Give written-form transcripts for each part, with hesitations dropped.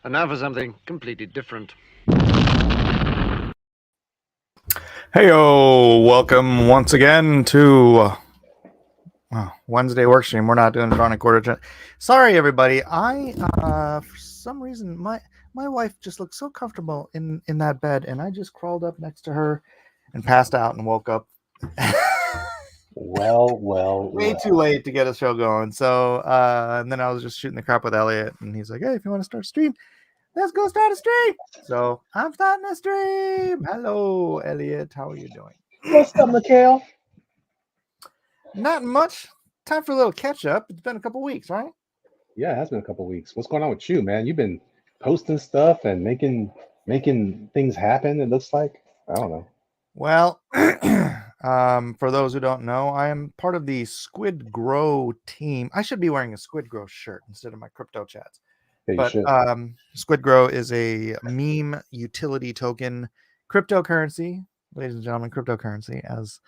And now for something completely different. Heyo, welcome once again to Wednesday Workstream. We're not doing Chronic Quarter. Sorry, everybody. For some reason, my wife just looked so comfortable in that bed, and I just crawled up next to her and passed out and woke up. Way too late to get a show going. So, and then I was just shooting the crap with Elliot, and he's like, "Hey, if you want to start a stream, let's go start a stream." So I'm starting a stream. Hello, Elliot. How are you doing? What's up, Mikhail? Not much. Time for a little catch up. It's been a couple weeks, right? Yeah, it has been a couple weeks. What's going on with you, man? You've been posting stuff and making things happen. It looks like, I don't know. Well, for those who don't know, I am part of the Squid Grow team. I should be wearing a Squid Grow shirt instead of my crypto chats. Yeah, But Squid Grow is a meme utility token cryptocurrency, ladies and gentlemen, cryptocurrency, as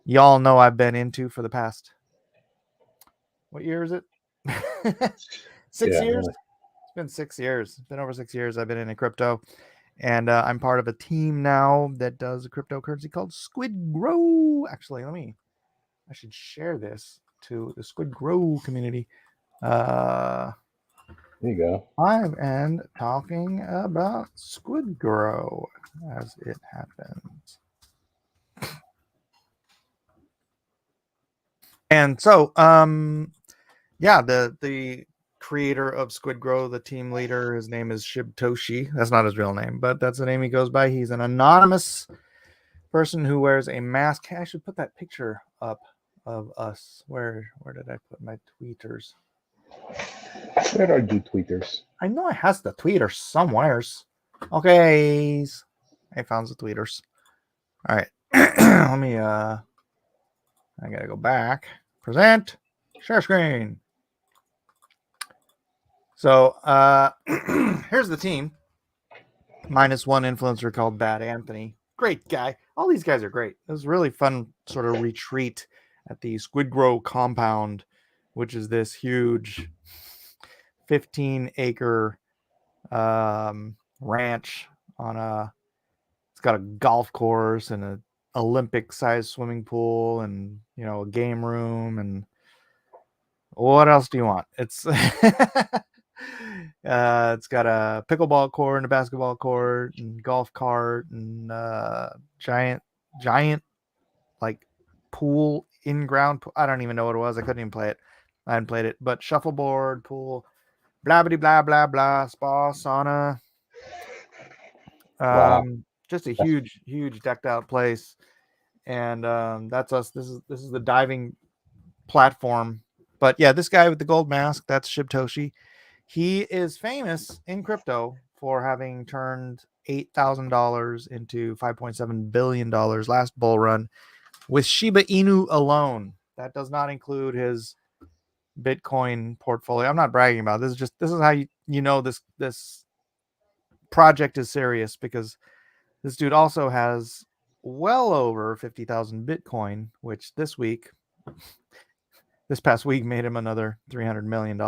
y'all know I've been into for the past, what year is it? 6 years? Really. It's been 6 years. It's been over 6 years I've been in a crypto. And I'm part of a team now that does a cryptocurrency called Squid Grow. Actually, I should share this to the Squid Grow community. There you go. I am talking about Squid Grow as it happens. And so, yeah, the creator of Squid Grow, the team leader, his name is Shibtoshi. That's not his real name, but that's the name he goes by. He's an anonymous person who wears a mask. I should put that picture up of us. Where did I put my tweeters? Where are you tweeters? I know it has the tweeters somewheres. Okay, I found the tweeters. All right, let me. I gotta go back. Present, share screen. So here's the team. Minus one influencer called Bad Anthony. Great guy. All these guys are great. It was a really fun sort of retreat at the Squid Grow compound, which is this huge 15-acre ranch it's got a golf course and an Olympic-sized swimming pool and, a game room. And what else do you want? It's it's got a pickleball court and a basketball court and golf cart and giant like pool, in-ground pool. I don't even know what it was. I couldn't even play it. I hadn't played it. But shuffleboard, pool, blah blah blah blah blah, spa, sauna. Wow. Just a huge decked out place. And that's us. This is the diving platform. But yeah, this guy with the gold mask, that's Shibtoshi. He is famous in crypto for having turned $8,000 into $5.7 billion last bull run with Shiba Inu alone. That does not include his Bitcoin portfolio. I'm not bragging about it. This is how you know this project is serious, because this dude also has well over 50,000 Bitcoin, which this past week made him another $300 million.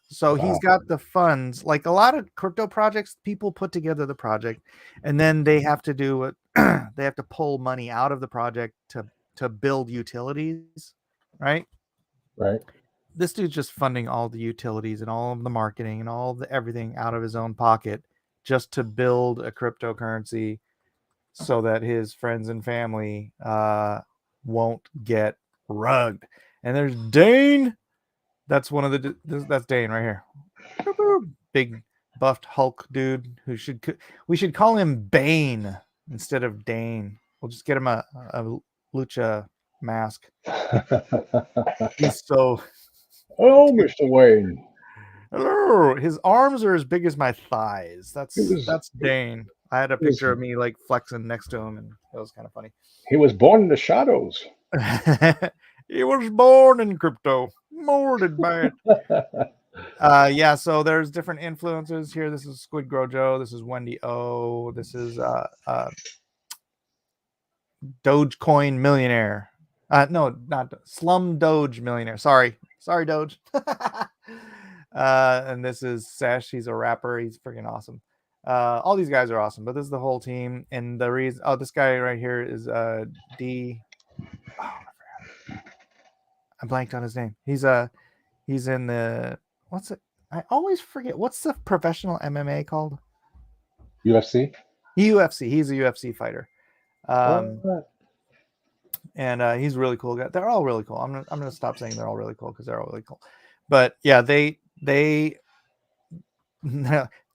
So he's got the funds. Like a lot of crypto projects, people put together the project and then they have to do it. They have to pull money out of the project to build utilities, right? Right. This dude's just funding all the utilities and all of the marketing and all the everything out of his own pocket just to build a cryptocurrency so that his friends and family won't get rugged. And there's Dane. That's that's Dane right here. Big buffed Hulk dude we should call him Bane instead of Dane. We'll just get him a lucha mask. He's so. Oh, Mr. Wayne. Hello. His arms are as big as my thighs. That's Dane. I had a picture of me like flexing next to him, and that was kind of funny. He was born in the shadows. He was born in crypto. Molded by it. Yeah, so there's different influencers here. This is Squid Grow Joe. This is Wendy O. This is Dogecoin millionaire. No, not Slum Doge millionaire. Sorry, Doge. And this is Sesh. He's a rapper. He's freaking awesome. All these guys are awesome, but this is the whole team. And the reason, this guy right here is D. Oh, I forgot. I blanked on his name. He's in the what's it? I always forget what's the professional MMA called. UFC. UFC. He's a UFC fighter. What? And he's a really cool guy. They're all really cool. I'm gonna stop saying they're all really cool because they're all really cool. But yeah, they they're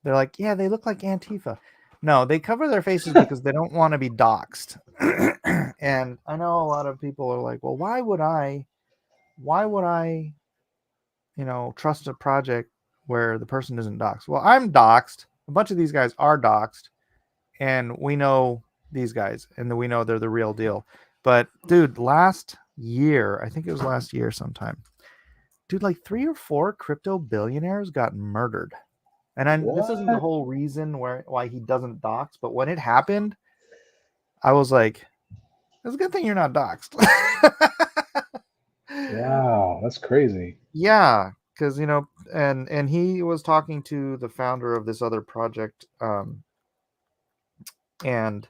like, yeah, they look like Antifa. No, they cover their faces because they don't want to be doxxed. And I know a lot of people are like, well, why would I, trust a project where the person isn't doxxed? Well, I'm doxxed. A bunch of these guys are doxxed, and we know these guys, and we know they're the real deal. But dude, last year, I think it was last year sometime, dude, like 3 or 4 crypto billionaires got murdered. And this isn't the whole reason why he doesn't dox, but when it happened, I was like, it's a good thing you're not doxed. Wow, that's crazy. Yeah, because and he was talking to the founder of this other project, and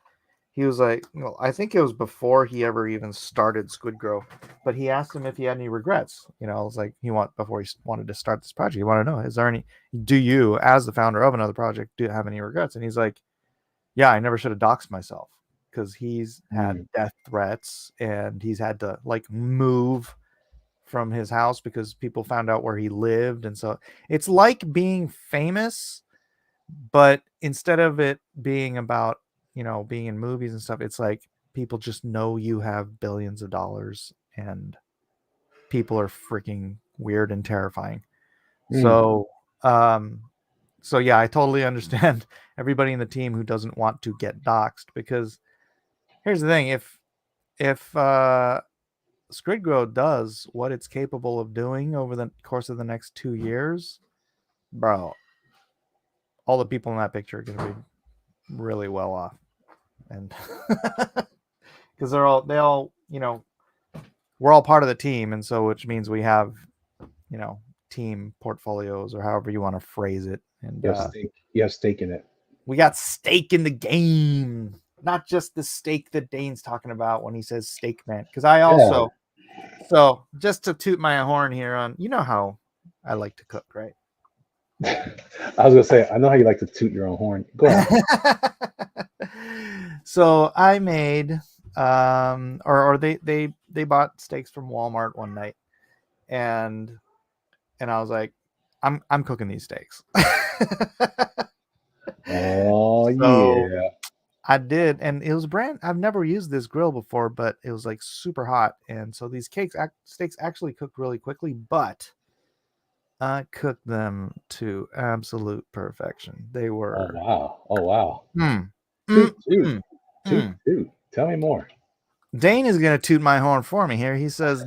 he was like, I think it was before he ever even started Squid Grow, but he asked him if he had any regrets. I was like, before he wanted to start this project, he wanted to know, do you, as the founder of another project, do you have any regrets? And he's like, yeah, I never should have doxed myself, because he's had death threats, and he's had to move from his house because people found out where he lived. And so it's like being famous, but instead of it being about being in movies and stuff, it's like people just know you have billions of dollars, and people are freaking weird and terrifying. So yeah, I totally understand everybody in the team who doesn't want to get doxxed, because here's the thing: if Squid Grow does what it's capable of doing over the course of the next 2 years, bro, all the people in that picture are going to be really well off. And because they all we're all part of the team, and so which means we have team portfolios, or however you want to phrase it. And you have stake in it. We got stake in the game, not just the steak that Dane's talking about when he says steak man. Because I also, so just to toot my horn here on, how I like to cook, right? I was gonna say, I know how you like to toot your own horn. Go ahead. So I made, or they bought steaks from Walmart one night, and I was like, I'm cooking these steaks. Oh, So yeah. I did, and it was a brand I've never used this grill before, but it was like super hot, and so these steaks actually cooked really quickly, but I cooked them to absolute perfection. They were. Oh wow. Toot. Tell me more. Dane is going to toot my horn for me here. He says,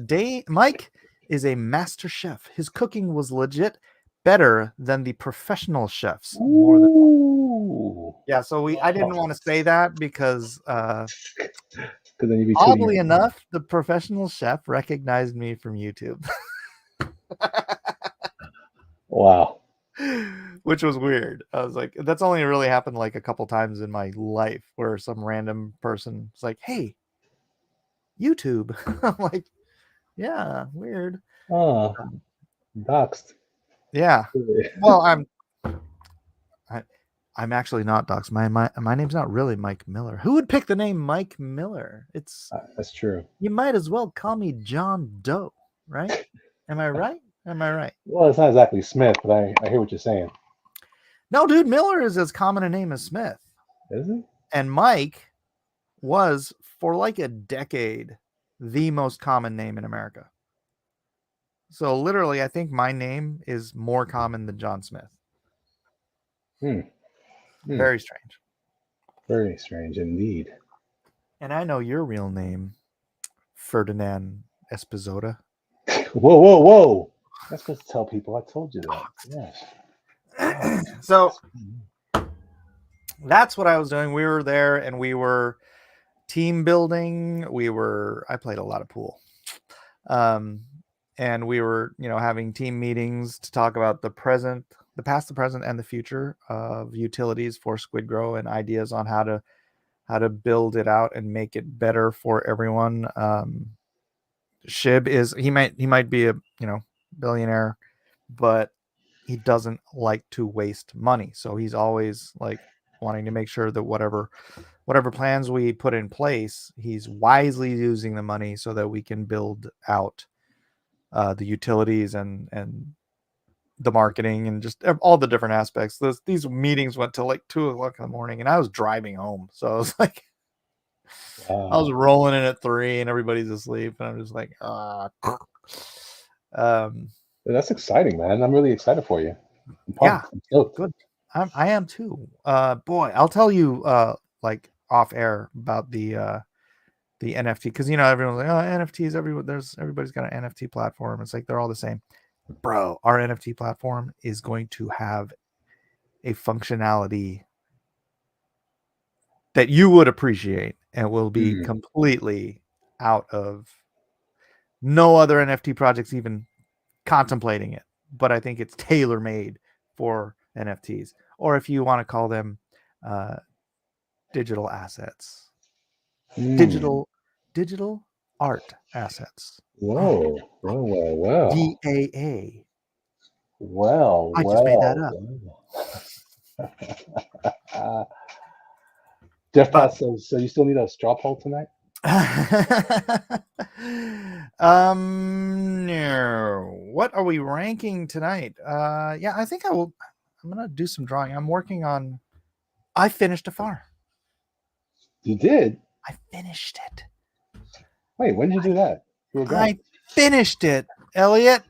Mike is a master chef. His cooking was legit better than the professional chefs. Yeah, so I didn't want to say that because then you'd be oddly enough, the professional chef recognized me from YouTube. Wow. Which was weird. I was like, that's only really happened like a couple times in my life, where some random person is like, hey, YouTube. I'm like, yeah, weird. Oh, doxed. Yeah. Well, I'm actually not doxed. My name's not really Mike Miller. Who would pick the name Mike Miller? It's that's true. You might as well call me John Doe, right? Am I right? Well, it's not exactly Smith, but I hear what you're saying. No, dude, Miller is as common a name as Smith. Is it? And Mike was, for like a decade, the most common name in America. So literally, I think my name is more common than John Smith. Very strange. Very strange indeed. And I know your real name, Ferdinand Esposito. Whoa. That's supposed to tell people I told you that. Yes. So that's what I was doing. We were there, and we were team building. I played a lot of pool. and we were, having team meetings to talk about the past, the present, and the future of utilities for Squid Grow and ideas on how to build it out and make it better for everyone. Shib he might be a billionaire, but he doesn't like to waste money, so he's always like wanting to make sure that whatever plans we put in place, he's wisely using the money so that we can build out the utilities and the marketing and just all the different aspects. These meetings went till like 2:00 in the morning, and I was driving home, so I was like, I was rolling in at 3 and everybody's asleep, and I'm just like, That's exciting, man. I'm really excited for you. Yeah, I'm stoked. good. I am too. Boy, I'll tell you like off air about the NFT, because everyone's like, oh, NFTs, everybody's got an NFT platform. It's like they're all the same. Bro, our NFT platform is going to have a functionality that you would appreciate and will be completely out of no other NFT projects even contemplating it. But I think it's tailor-made for NFTs, or if you want to call them digital assets, digital art assets. Whoa. DAA. Well, I just made that up. Jeff, so you still need a straw poll tonight? No. What are we ranking tonight? Yeah, I think I'm gonna do some drawing. I'm working on. I finished a far. You did? I finished it. Wait, when did you do that? You were gone. I finished it, Elliot.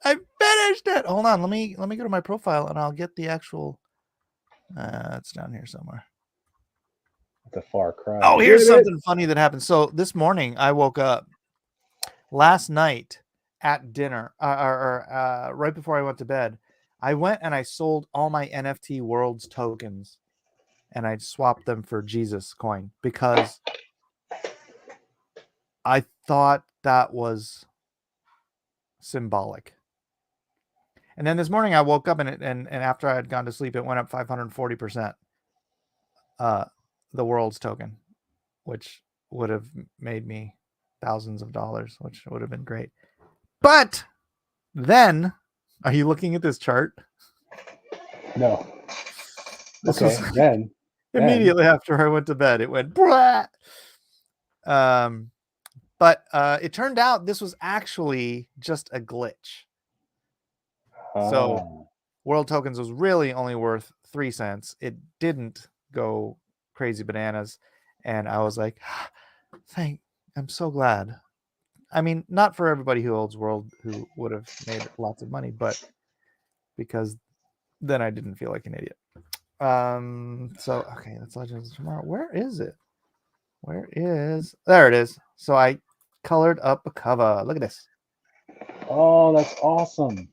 I finished it. Hold on. Let me go to my profile and I'll get the actual. It's down here somewhere. It's a far cry. Oh, here's something funny that happened. So this morning I woke up last night at dinner, or right before I went to bed. I went and I sold all my NFT Worlds tokens, and I swapped them for Jesus coin because I thought that was symbolic. And then this morning I woke up and after I had gone to sleep, it went up 540%. The Worlds token, which would have made me thousands of dollars, which would have been great. But then, are you looking at this chart? No. This okay, was then immediately after I went to bed. It went blah. But it turned out this was actually just a glitch. So World Tokens was really only worth 3 cents. It didn't go crazy bananas, and I was like, I'm so glad. I mean, not for everybody who holds World who would have made lots of money, but because then I didn't feel like an idiot. So okay, that's Legends of Tomorrow. Where is it? There it is. So I colored up a cover. Look at this. Oh, that's awesome.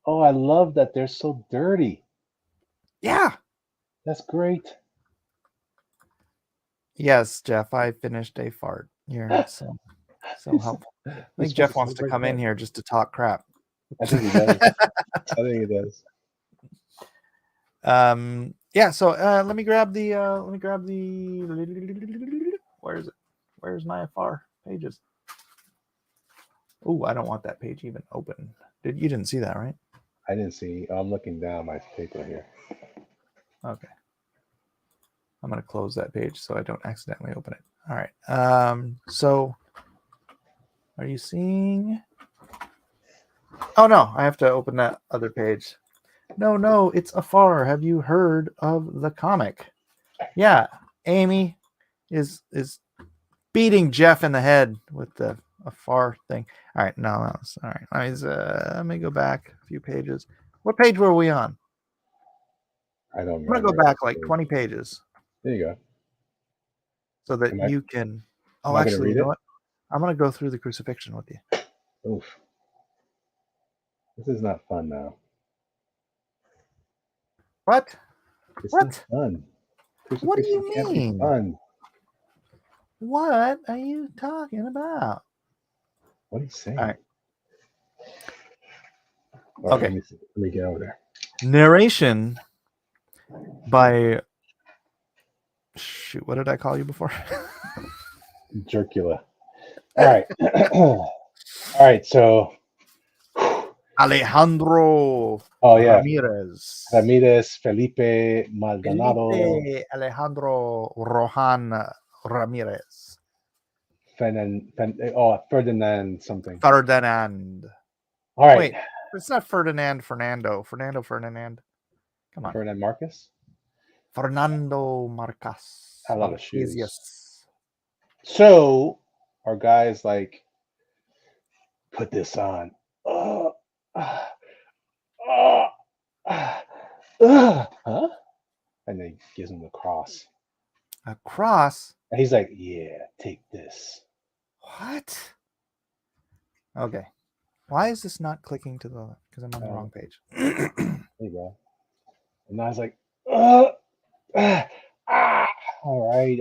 Oh, I love that they're so dirty. Yeah. That's great. Yes, Jeff, I finished a fart. You're so helpful. I think Jeff wants to come in here just to talk crap. I think he does. I think he does. Yeah, so let me grab the where is it? Where's my FR pages? Oh, I don't want that page even open. You didn't see that, right? I didn't see. I'm looking down my paper here. Okay. I'm going to close that page so I don't accidentally open it. All right. So are you seeing? Oh, no. I have to open that other page. No. It's Afar. Have you heard of the comic? Yeah. Amy is beating Jeff in the head with the Afar thing. All right. No. All right. Let me go back a few pages. What page were we on? I don't know. I'm going to go back like 20 pages. There you go. So that you can. Oh, I actually, you know what? I'm going to go through the crucifixion with you. Oof. This is not fun now. What? It's What? not fun. What do you mean? Fun. What are you talking about? What are you saying? All right. All right, Okay. let me get over there. Narration by shoot, what did I call you before? Jerkula. All right. All right. So, Alejandro oh yeah, Ramirez. Ramirez, Felipe Maldonado, Felipe Alejandro Rohan Ramirez. Ferdinand something. Ferdinand. All right. Wait, it's not Ferdinand Fernando. Ferdinand. Come on. Ferdinand Marcus. Fernando Marcas. Had a lot of shoes. Marquesius. So our guys like put this on. Huh? And then gives him the cross. A cross? And he's like, yeah, take this. What? Okay. Why is this not clicking to the? Because I'm on the wrong page. There you go. And I was like, all right,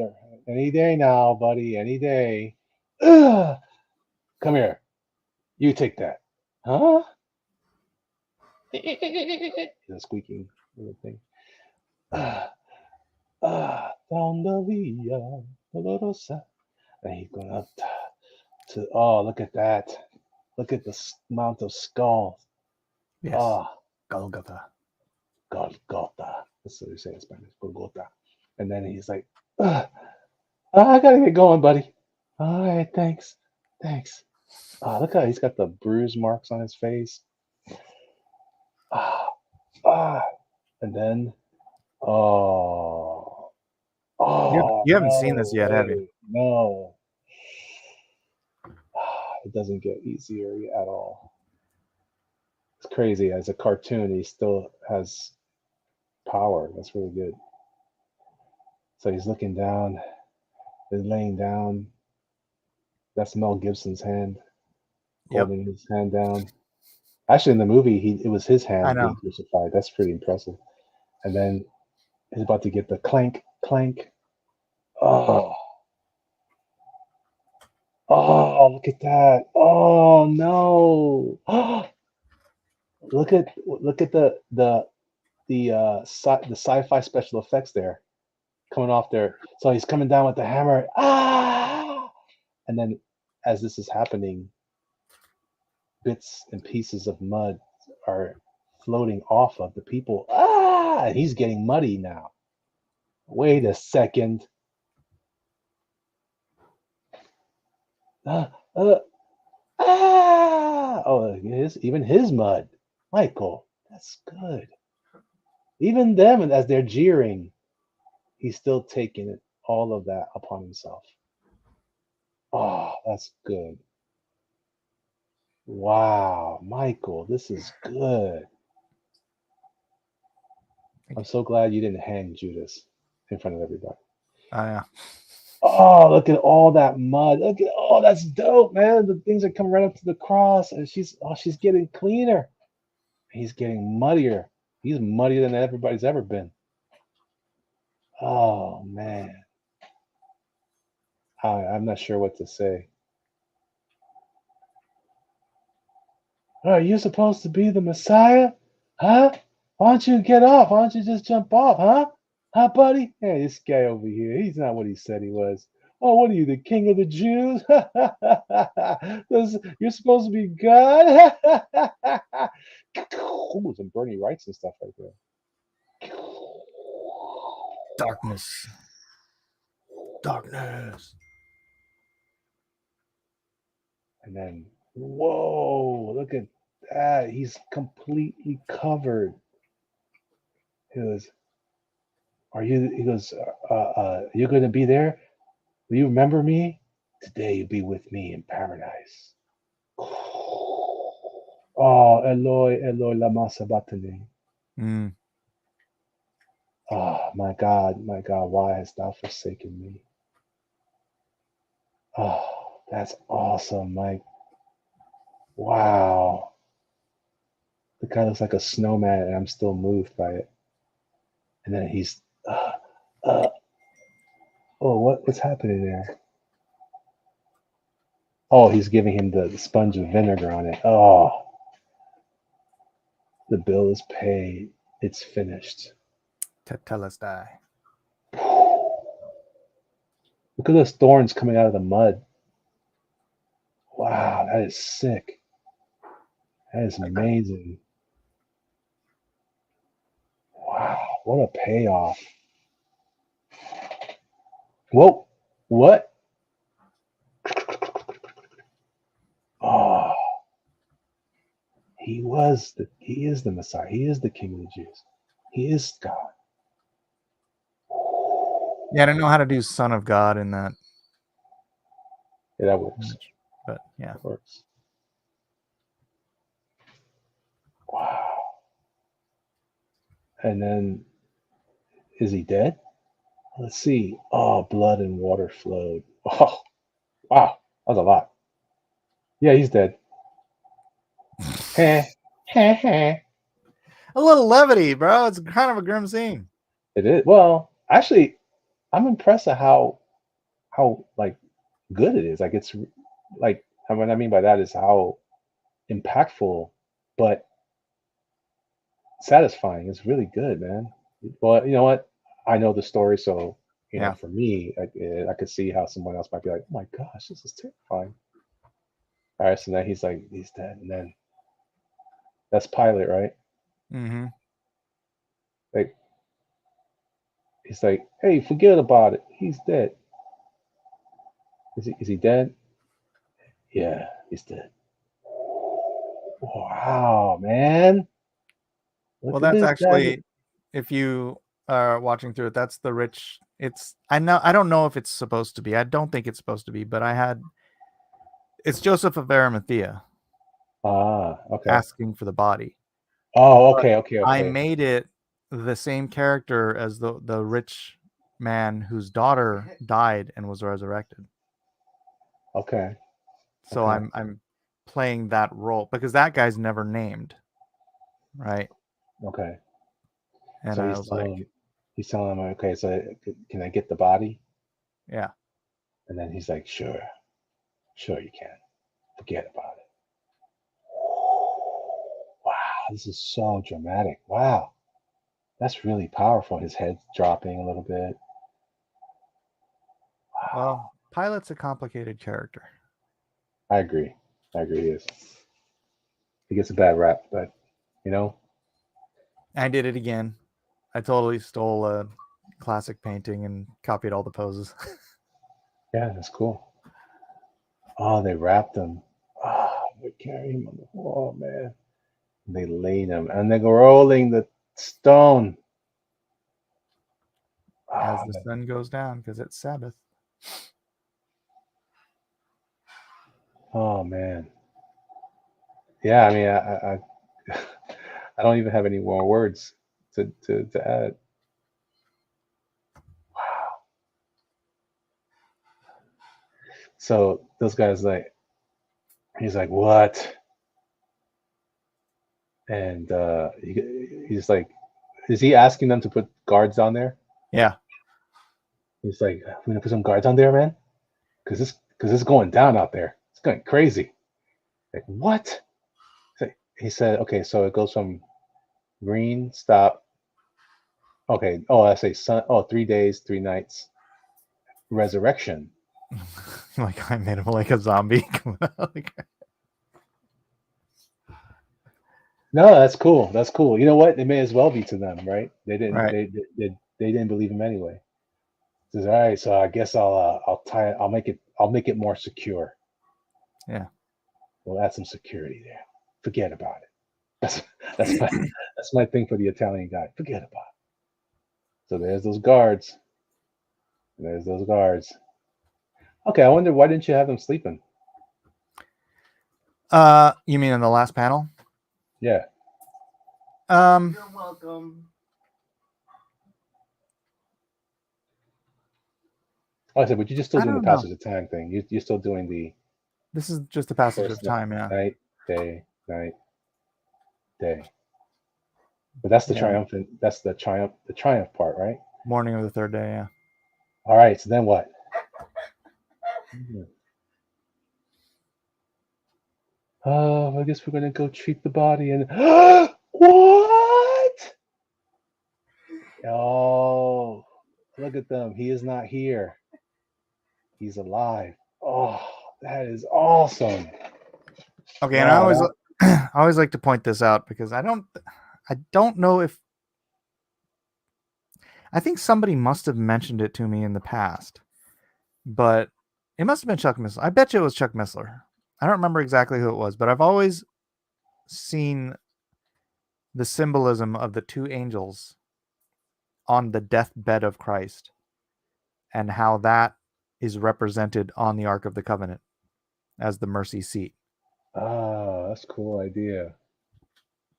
any day now, buddy, any day. Come here. You take that. Huh? The squeaking little thing. Down the Via Dolorosa. And he's going up to, oh, look at that. Look at the amount of skulls. Yes. Oh, Golgotha. Golgotha. That's what we say in Spanish. Golgotha. And then he's like, I gotta get going, buddy. All right, thanks. Oh, look how he's got the bruise marks on his face. And then, You haven't seen this yet, have you? No. It doesn't get easier at all. It's crazy. As a cartoon, he still has power. That's really good. So he's looking down. He's laying down. That's Mel Gibson's hand, holding his hand down. Actually, in the movie, it was his hand being crucified. That's pretty impressive. And then he's about to get the clank. Oh, look at that. Oh no. Look at the sci-fi special effects there coming off there. So he's coming down with the hammer. And then as this is happening, bits and pieces of mud are floating off of the people. And he's getting muddy now. Wait a second. Oh, even his mud. Michael, that's good. Even them, as they're jeering, he's still taking all of that upon himself. Oh, that's good. Wow, Michael, this is good. I'm so glad you didn't hang Judas in front of everybody. Oh, yeah. Oh, look at all that mud. That's dope, man. The things are coming right up to the cross, and she's getting cleaner. He's getting muddier. He's muddier than everybody's ever been. Oh man. I'm not sure what to say. Are you supposed to be the Messiah? Huh? Why don't you get off? Why don't you just jump off, huh? Huh, buddy? Hey, this guy over here, he's not what he said he was. Oh, what are you, the king of the Jews? You're supposed to be God? Ooh, some Bernie Wrights and stuff right there. Darkness. And then, whoa, look at that. He's completely covered. He goes, you're going to be there? Will you remember me? Today you'll be with me in paradise. Oh, Eloi, Eloi, lama sabachthani. Oh, my God, why hast thou forsaken me? Oh, that's awesome, Mike. Wow. The guy looks like a snowman, and I'm still moved by it. And then he's, what's happening there? Oh, he's giving him the sponge of vinegar on it. Oh, The bill is paid. It's finished. Tetelestai. Look at those thorns coming out of the mud. Wow, that is sick. That is amazing. Wow, what a payoff. Whoa, what? Oh, he is the Messiah. He is the King of the Jews. He is God. Yeah, I don't know how to do Son of God in that, Yeah, that works. but yeah. That works. Wow. And then, is he dead? Let's see. Oh, blood and water flowed. Oh, wow. That was a lot. Yeah, he's dead. Heh. Heh, heh. A little levity, bro. It's kind of a grim scene. It is. Well, actually, I'm impressed at how like good it is. Like it's like what I mean by that is how impactful, but satisfying. It's really good, man. Well, you know what? I know the story, so you know, Yeah. for me, I could see how someone else might be like, "Oh my gosh, this is terrifying." All right, so then he's like, he's dead, and then that's Pilate, right? Mm-hmm. Like he's like, "Hey, forget about it. He's dead." Is he dead? Yeah, he's dead. Wow, man. Look Well, at that's this guy. actually, if you are watching through it, that's the rich. I don't know if it's supposed to be. I don't think it's supposed to be, but it's Joseph of Arimathea Ah, okay. asking for the body. Oh, But okay. I made it the same character as the rich man whose daughter died and was resurrected. Okay. So Okay. I'm playing that role because that guy's never named, right? Okay. And So I was like, he's telling him, okay, so can I get the body? yeah. And then he's like, sure you can. Forget about it. Wow, this is so dramatic. Wow. That's really powerful. His head's dropping a little bit. Wow. Well, Pilate's a complicated character. I agree. He is. He gets a bad rap, but you know. I did it again. I totally stole a classic painting and copied all the poses. Yeah, that's cool. Oh, they wrapped him. Oh, they carry him on the wall, man. They laid him and they're rolling the stone. As Oh, the man. sun goes down because it's Sabbath. Oh man. Yeah, I mean, I I don't even have any more words to add. Wow. So those guys he's like, what? And he's like, is he asking them to put guards on there? Yeah. He's like, we're gonna put some guards on there, man, because it's going down out there. It's going crazy. Like what? He said, okay, so it goes from green, stop. Okay. Oh, I say sun. Oh, 3 days, 3 nights. Resurrection. Like I made him like a zombie. No, that's cool. That's cool. You know what? It may as well be to them, right? They didn't. Right. They didn't believe him anyway. Says, all right, so I guess I'll tie it. I'll make it more secure. Yeah. We'll add some security there. Forget about it. That's my thing for the Italian guy. Forget about it. So there's those guards. There's those guards. Okay, I wonder why didn't you have them sleeping? You mean in the last panel? Yeah. You're welcome. Oh, I said, but you're just still I doing the don't know. passage of time thing. You're still doing the This is just a passage first of time, yeah. night, day, night, day. But that's the Yeah. triumphant. That's the triumph part, right? Morning of the third day, yeah. All right. So then what? I guess we're gonna go treat the body and What? Oh, look at them. He is not here. He's alive. Oh, that is awesome. Okay, and I always Wow, I always like to point this out because I don't know if I think somebody must have mentioned it to me in the past, but it must have been Chuck Missler. I bet you it was Chuck Missler. I don't remember exactly who it was, but I've always seen the symbolism of the two angels on the deathbed of Christ and how that is represented on the Ark of the Covenant as the mercy seat. oh, that's a cool idea.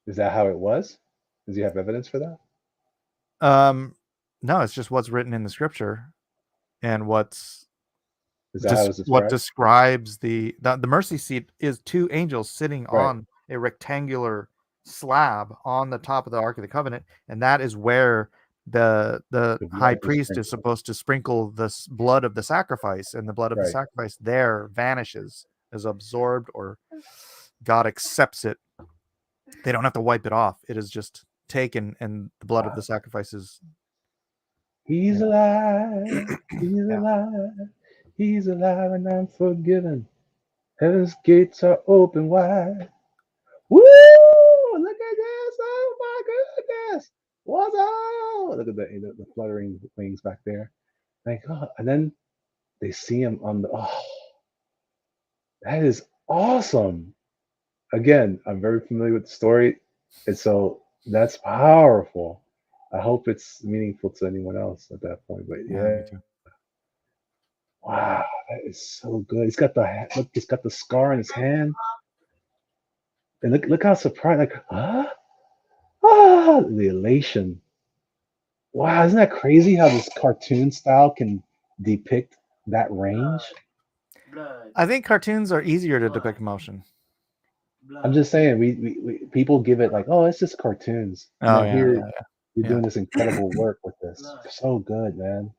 Is that how it was? Does he have evidence for that? No, it's just what's written in the scripture and Is that how it was what described? describes the mercy seat is two angels sitting Right. on a rectangular slab on the top of the Ark of the Covenant, and that is where the The high blood is priest is sprinkled. supposed to sprinkle the blood of the sacrifice, and the blood of the Right. sacrifice there vanishes, is absorbed, or God accepts it. They don't have to wipe it off. It is just taken, and the blood of the sacrifice is He's alive. He's Yeah. alive. He's alive and I'm forgiven. Heaven's gates are open wide. Woo! Look at this. Oh my goodness. What's up? Look at the fluttering wings back there. Like, oh, and then they see him on the. Oh, that is awesome. Again, I'm very familiar with the story. And so that's powerful. I hope it's meaningful to anyone else at that point. But me yeah, too. wow, that is so good. He's got the scar on his hand. And look how surprised, like, huh? Ah, the elation. Wow, isn't that crazy how this cartoon style can depict that range? I think cartoons are easier to depict emotion. I'm just saying, we people give it like, oh, it's just cartoons. And Oh then yeah, here yeah. you're Yeah. doing this incredible work with this. So good, man.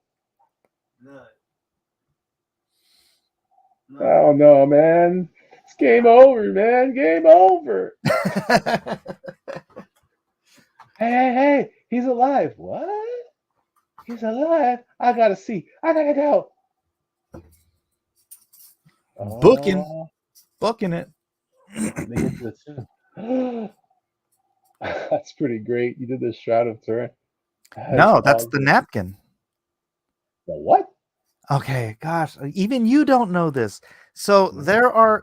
Oh no, man. It's game over, man. Game over. Hey, he's alive. What? He's alive? I gotta see. I gotta go. Booking. Oh, Booking it. they get to the tune. That's pretty great. You did the Shroud of Turin. No, that's the napkin. The what? Okay, gosh, even you don't know this. So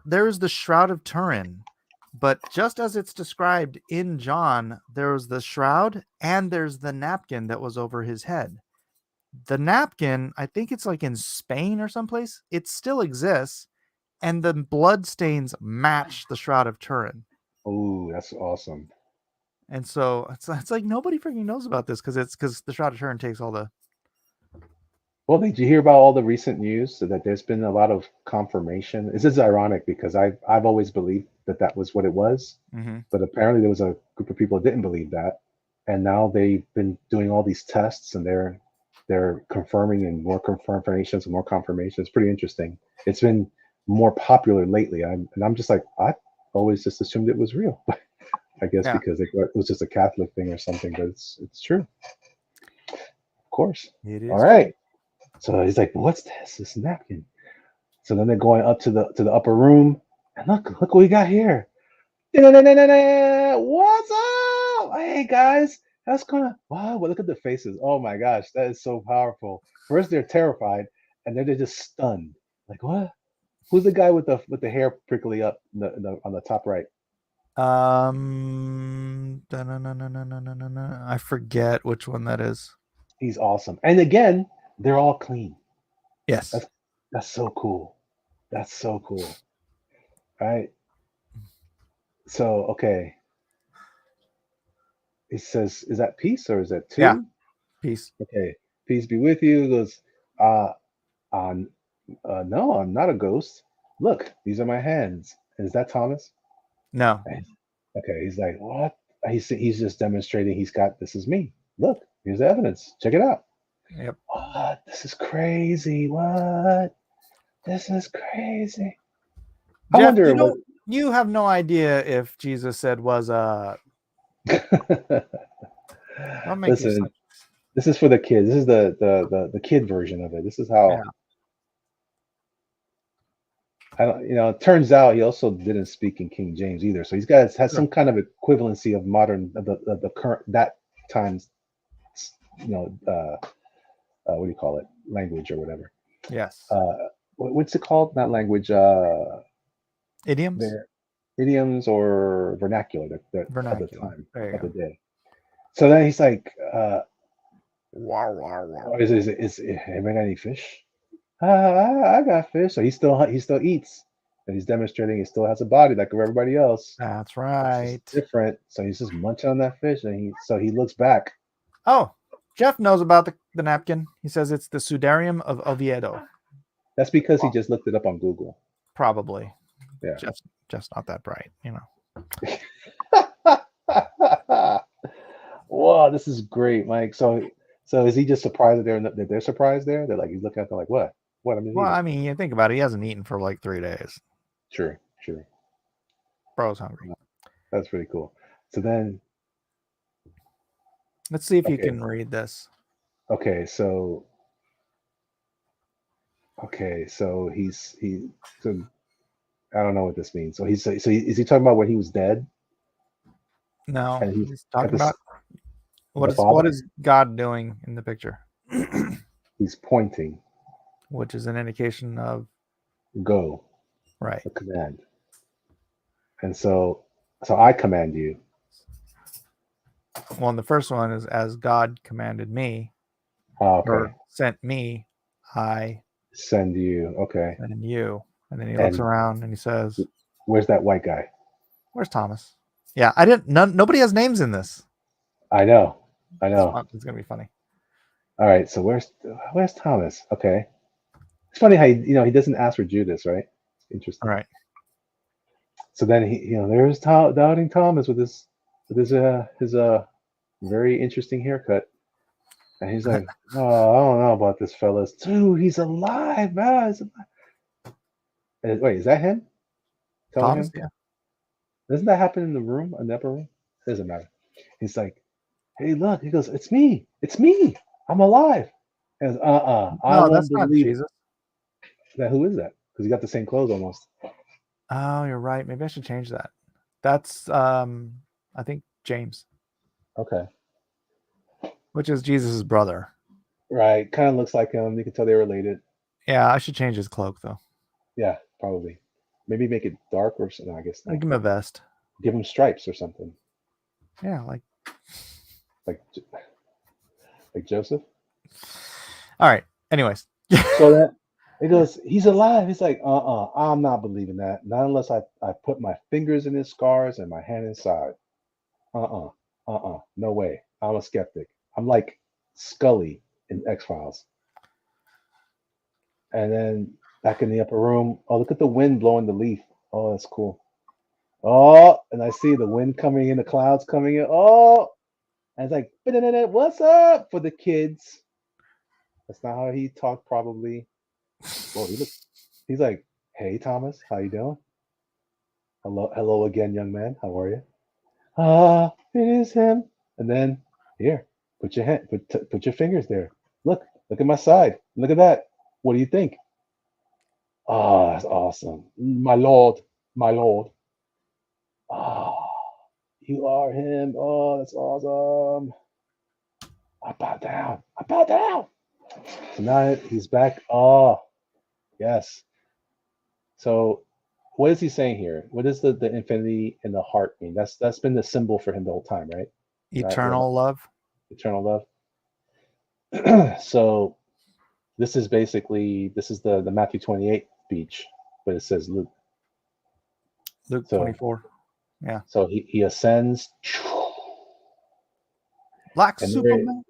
there's the Shroud of Turin, but just as it's described in John, there's the shroud and there's the napkin that was over his head. The napkin, I think it's like in Spain or someplace, it still exists, and the blood stains match the Shroud of Turin. Oh, that's awesome. And so it's like nobody freaking knows about this because the Shroud of Turin takes all the. Well, did you hear about all the recent news so that there's been a lot of confirmation? This is ironic because I've always believed that was what it was, Mm-hmm. but apparently there was a group of people that didn't believe that, and now they've been doing all these tests and they're confirming and more confirmations and more confirmations. It's pretty interesting. It's been more popular lately. I'm just like, I always just assumed it was real. I guess because it was just a Catholic thing or something, but it's true. Of course. It is. All right. So he's like, "What's this? This napkin?" So then they're going up to the upper room, and look what we got here. What's up? Hey guys, that's kind of wow. But look at the faces. Oh my gosh, that is so powerful. First they're terrified, and then they're just stunned. Like what? Who's the guy with the hair prickly up on the top right? I forget which one that is. He's awesome. And again, they're all clean. Yes. That's so cool. That's so cool. All right. So, okay. It says, is that peace or is that two? Yeah. Peace. Okay. Peace be with you. He goes, no, I'm not a ghost. Look, these are my hands. Is that Thomas? No. Okay. He's like, what? He's just demonstrating this is me. Look, here's the evidence. Check it out. Yep. What? This is crazy. What? This is crazy. I Jeff, wonder you have no idea if Jesus said was Don't make Listen, you this is for the kids. This is the kid version of it. This is how Yeah. I don't, it turns out he also didn't speak in King James either. So he's got has some kind of equivalency of modern of the current that times, what do you call it? Language or whatever. Yes. What's it called? Not language. Idioms. Their idioms or vernacular of the Vernacular. time There you of go. the day. So then he's like, Wow, wow, wow. "Is anybody got any fish? I got fish." So he still eats, and he's demonstrating he still has a body like everybody else. That's It's just right. different. So he's just munching on that fish, and he looks back. Oh, Jeff knows about the napkin. He says it's the Sudarium of Oviedo. That's because he just looked it up on Google. Probably. Yeah. Jeff's not that bright, Wow, this is great, Mike. So is he just surprised that they're surprised there? They're like he's looking at them like what? What? I'm Well, I mean, you think about it. He hasn't eaten for like 3 days. Sure. Bro's hungry. That's pretty cool. So then, Let's see if you Okay. can read this. okay, so so I don't know what this means. So is he talking about when he was dead? No, And he's he's talking the- about what Father? is God doing in the picture, He's pointing, which is an indication of go, right. a command. And so I command you. Well, and the first one is as God commanded me Okay. or sent me, I Send you. Okay. send you. And then he looks And- around and he says, Where's that white guy? "Where's Thomas?" Yeah, nobody has names in this. I know. It's gonna be funny. All right. So where's Thomas? Okay. It's funny how he doesn't ask for Judas, right? Interesting. All right. So then there's Doubting Thomas with his very interesting haircut, and he's like, "Oh, I don't know about this, fellas. Dude, he's alive, man. He's alive." And wait, is that him? Telling Thomas, him? yeah. Doesn't that happen in the room, in the upper room? Doesn't matter. He's like, "Hey, look." He goes, "It's me. I'm alive." He goes, I No, won't that's not believe Jesus. that. Who is that? Because he got the same clothes almost. Oh, you're right. Maybe I should change that. That's I think James, Okay. which is Jesus's brother. Right. Kind of looks like him. You can tell they're related. Yeah, I should change his cloak though. Yeah, probably. Maybe make it dark or something. I guess I'll not. give him a vest. Give him stripes or something. Yeah, like Like Joseph. all right. Anyways. So that it goes, he's alive. He's like, I'm not believing that. Not unless I put my fingers in his scars and my hand inside. No way. I'm a skeptic. I'm like Scully in X-Files. And then back in the upper room, oh, look at the wind blowing the leaf. Oh, that's cool. Oh, and I see the wind coming in, the clouds coming in. Oh, and it's like, what's up for the kids? That's not how he talked, probably. Well, he's like, "Hey, Thomas, how you doing? Hello again, young man. How are you?" It is him. And then here, put your fingers there. Look at my side. Look at that. What do you think? Oh, that's awesome, my lord. Oh, you are him. Oh, that's awesome. I bow down. So now he's back. Oh, yes. So what is he saying here? What does the infinity and the heart mean? That's been the symbol for him the whole time, right? Eternal love. Eternal love. So this is the Matthew 28 speech, but it says Luke. Luke So- 24. Yeah. So he ascends, Black And Superman.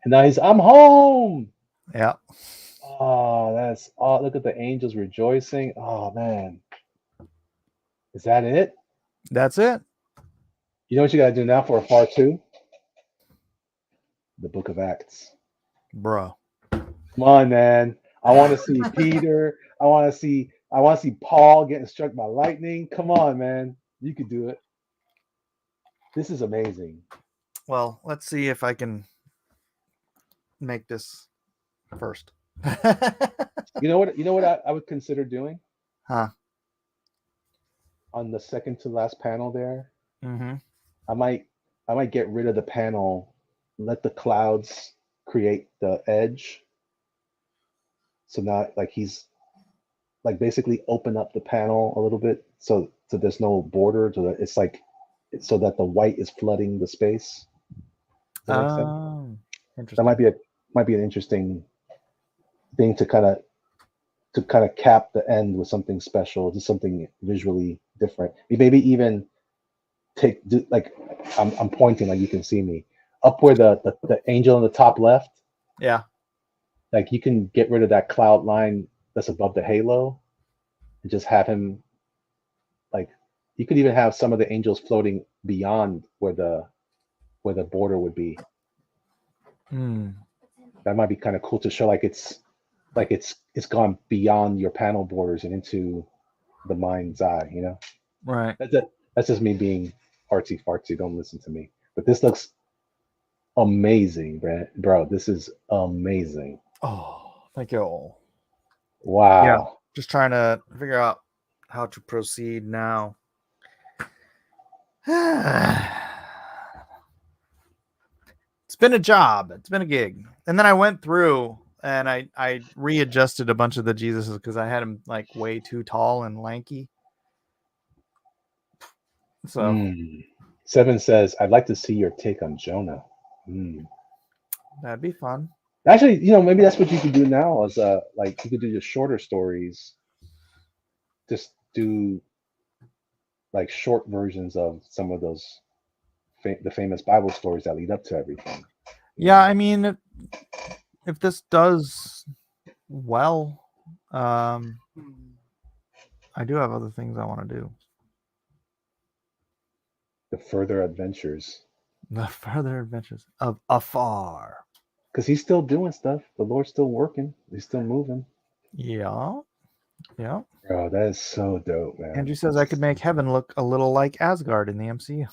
and now I'm home. Yeah. Oh, look at the angels rejoicing. Oh man. Is that it? That's it. You know what you gotta do now for a part 2? The book of Acts. Bro. Come on, man. I want to see Peter. I want to see Paul getting struck by lightning. Come on, man. You could do it. This is amazing. Well, let's see if I can make this first. You know what? You know what I would consider doing Huh. on the second to last panel there. Mm-hmm. I might get rid of the panel, let the clouds create the edge. So now, like he's like basically open up the panel a little bit, so there's no border to the. It's like so that the white is flooding the space. Does that make sense? Oh, That interesting. might be an interesting thing to kind of cap the end with something special, just something visually different. Maybe even like I'm pointing like you can see me up where the angel on the top left. Yeah. Like you can get rid of that cloud line that's above the halo and just have him like you could even have some of the angels floating beyond where the border would be. Hmm. That might be kind of cool to show like it's gone beyond your panel borders and into the mind's eye, you know? Right. That's just me being artsy fartsy. Don't listen to me. But this looks amazing, bro. This is amazing. Oh, thank you all. Wow. Just trying to figure out how to proceed now. It's been a job. It's been a gig. And then I went through and I readjusted a bunch of the Jesuses because I had them like way too tall and lanky. So 7 says, I'd like to see your take on Jonah. that'd be fun. Actually, you know, maybe that's what you could do now is like you could do just shorter stories. Just do like short versions of some of those the famous Bible stories that lead up to everything. Yeah, I mean, if this does well, I do have other things I want to do. The further adventures. The further adventures of Afar. Because he's still doing stuff. The Lord's still working. He's still moving. Yeah. Yeah. Bro, that is so dope, man. Andrew says I could make heaven look a little like Asgard in the MCU.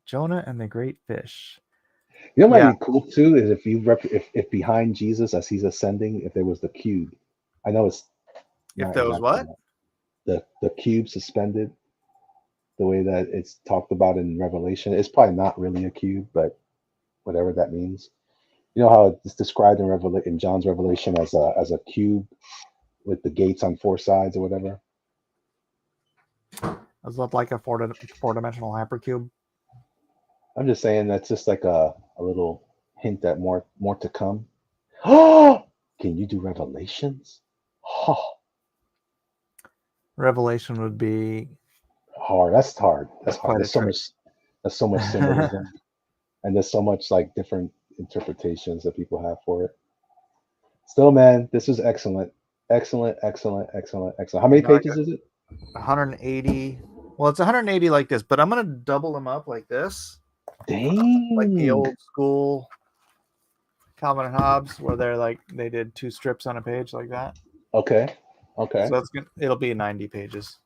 Jonah and the Great Fish. You know what might be cool too is if you if behind Jesus as he's ascending, if there was the cube. I know it's if there was what? The cube suspended, the way that it's talked about in Revelation. It's probably not really a cube, but whatever that means. You know how it's described in John's Revelation as a cube with the gates on 4 sides or whatever. Does it look like a four-dimensional hypercube? I'm just saying that's just like a little hint that more to come. Oh, can you do Revelations? Oh. Revelation would be hard. That's hard. That's hard. There's so much symbolism, and there's so much like different interpretations that people have for it. Still, man, this is excellent. Excellent. How many pages is it? 180. Well, it's 180 like this, but I'm gonna double them up like this. Dang. Like the old school Calvin and Hobbes, where they did 2 strips on a page like that. Okay. So it'll be 90 pages.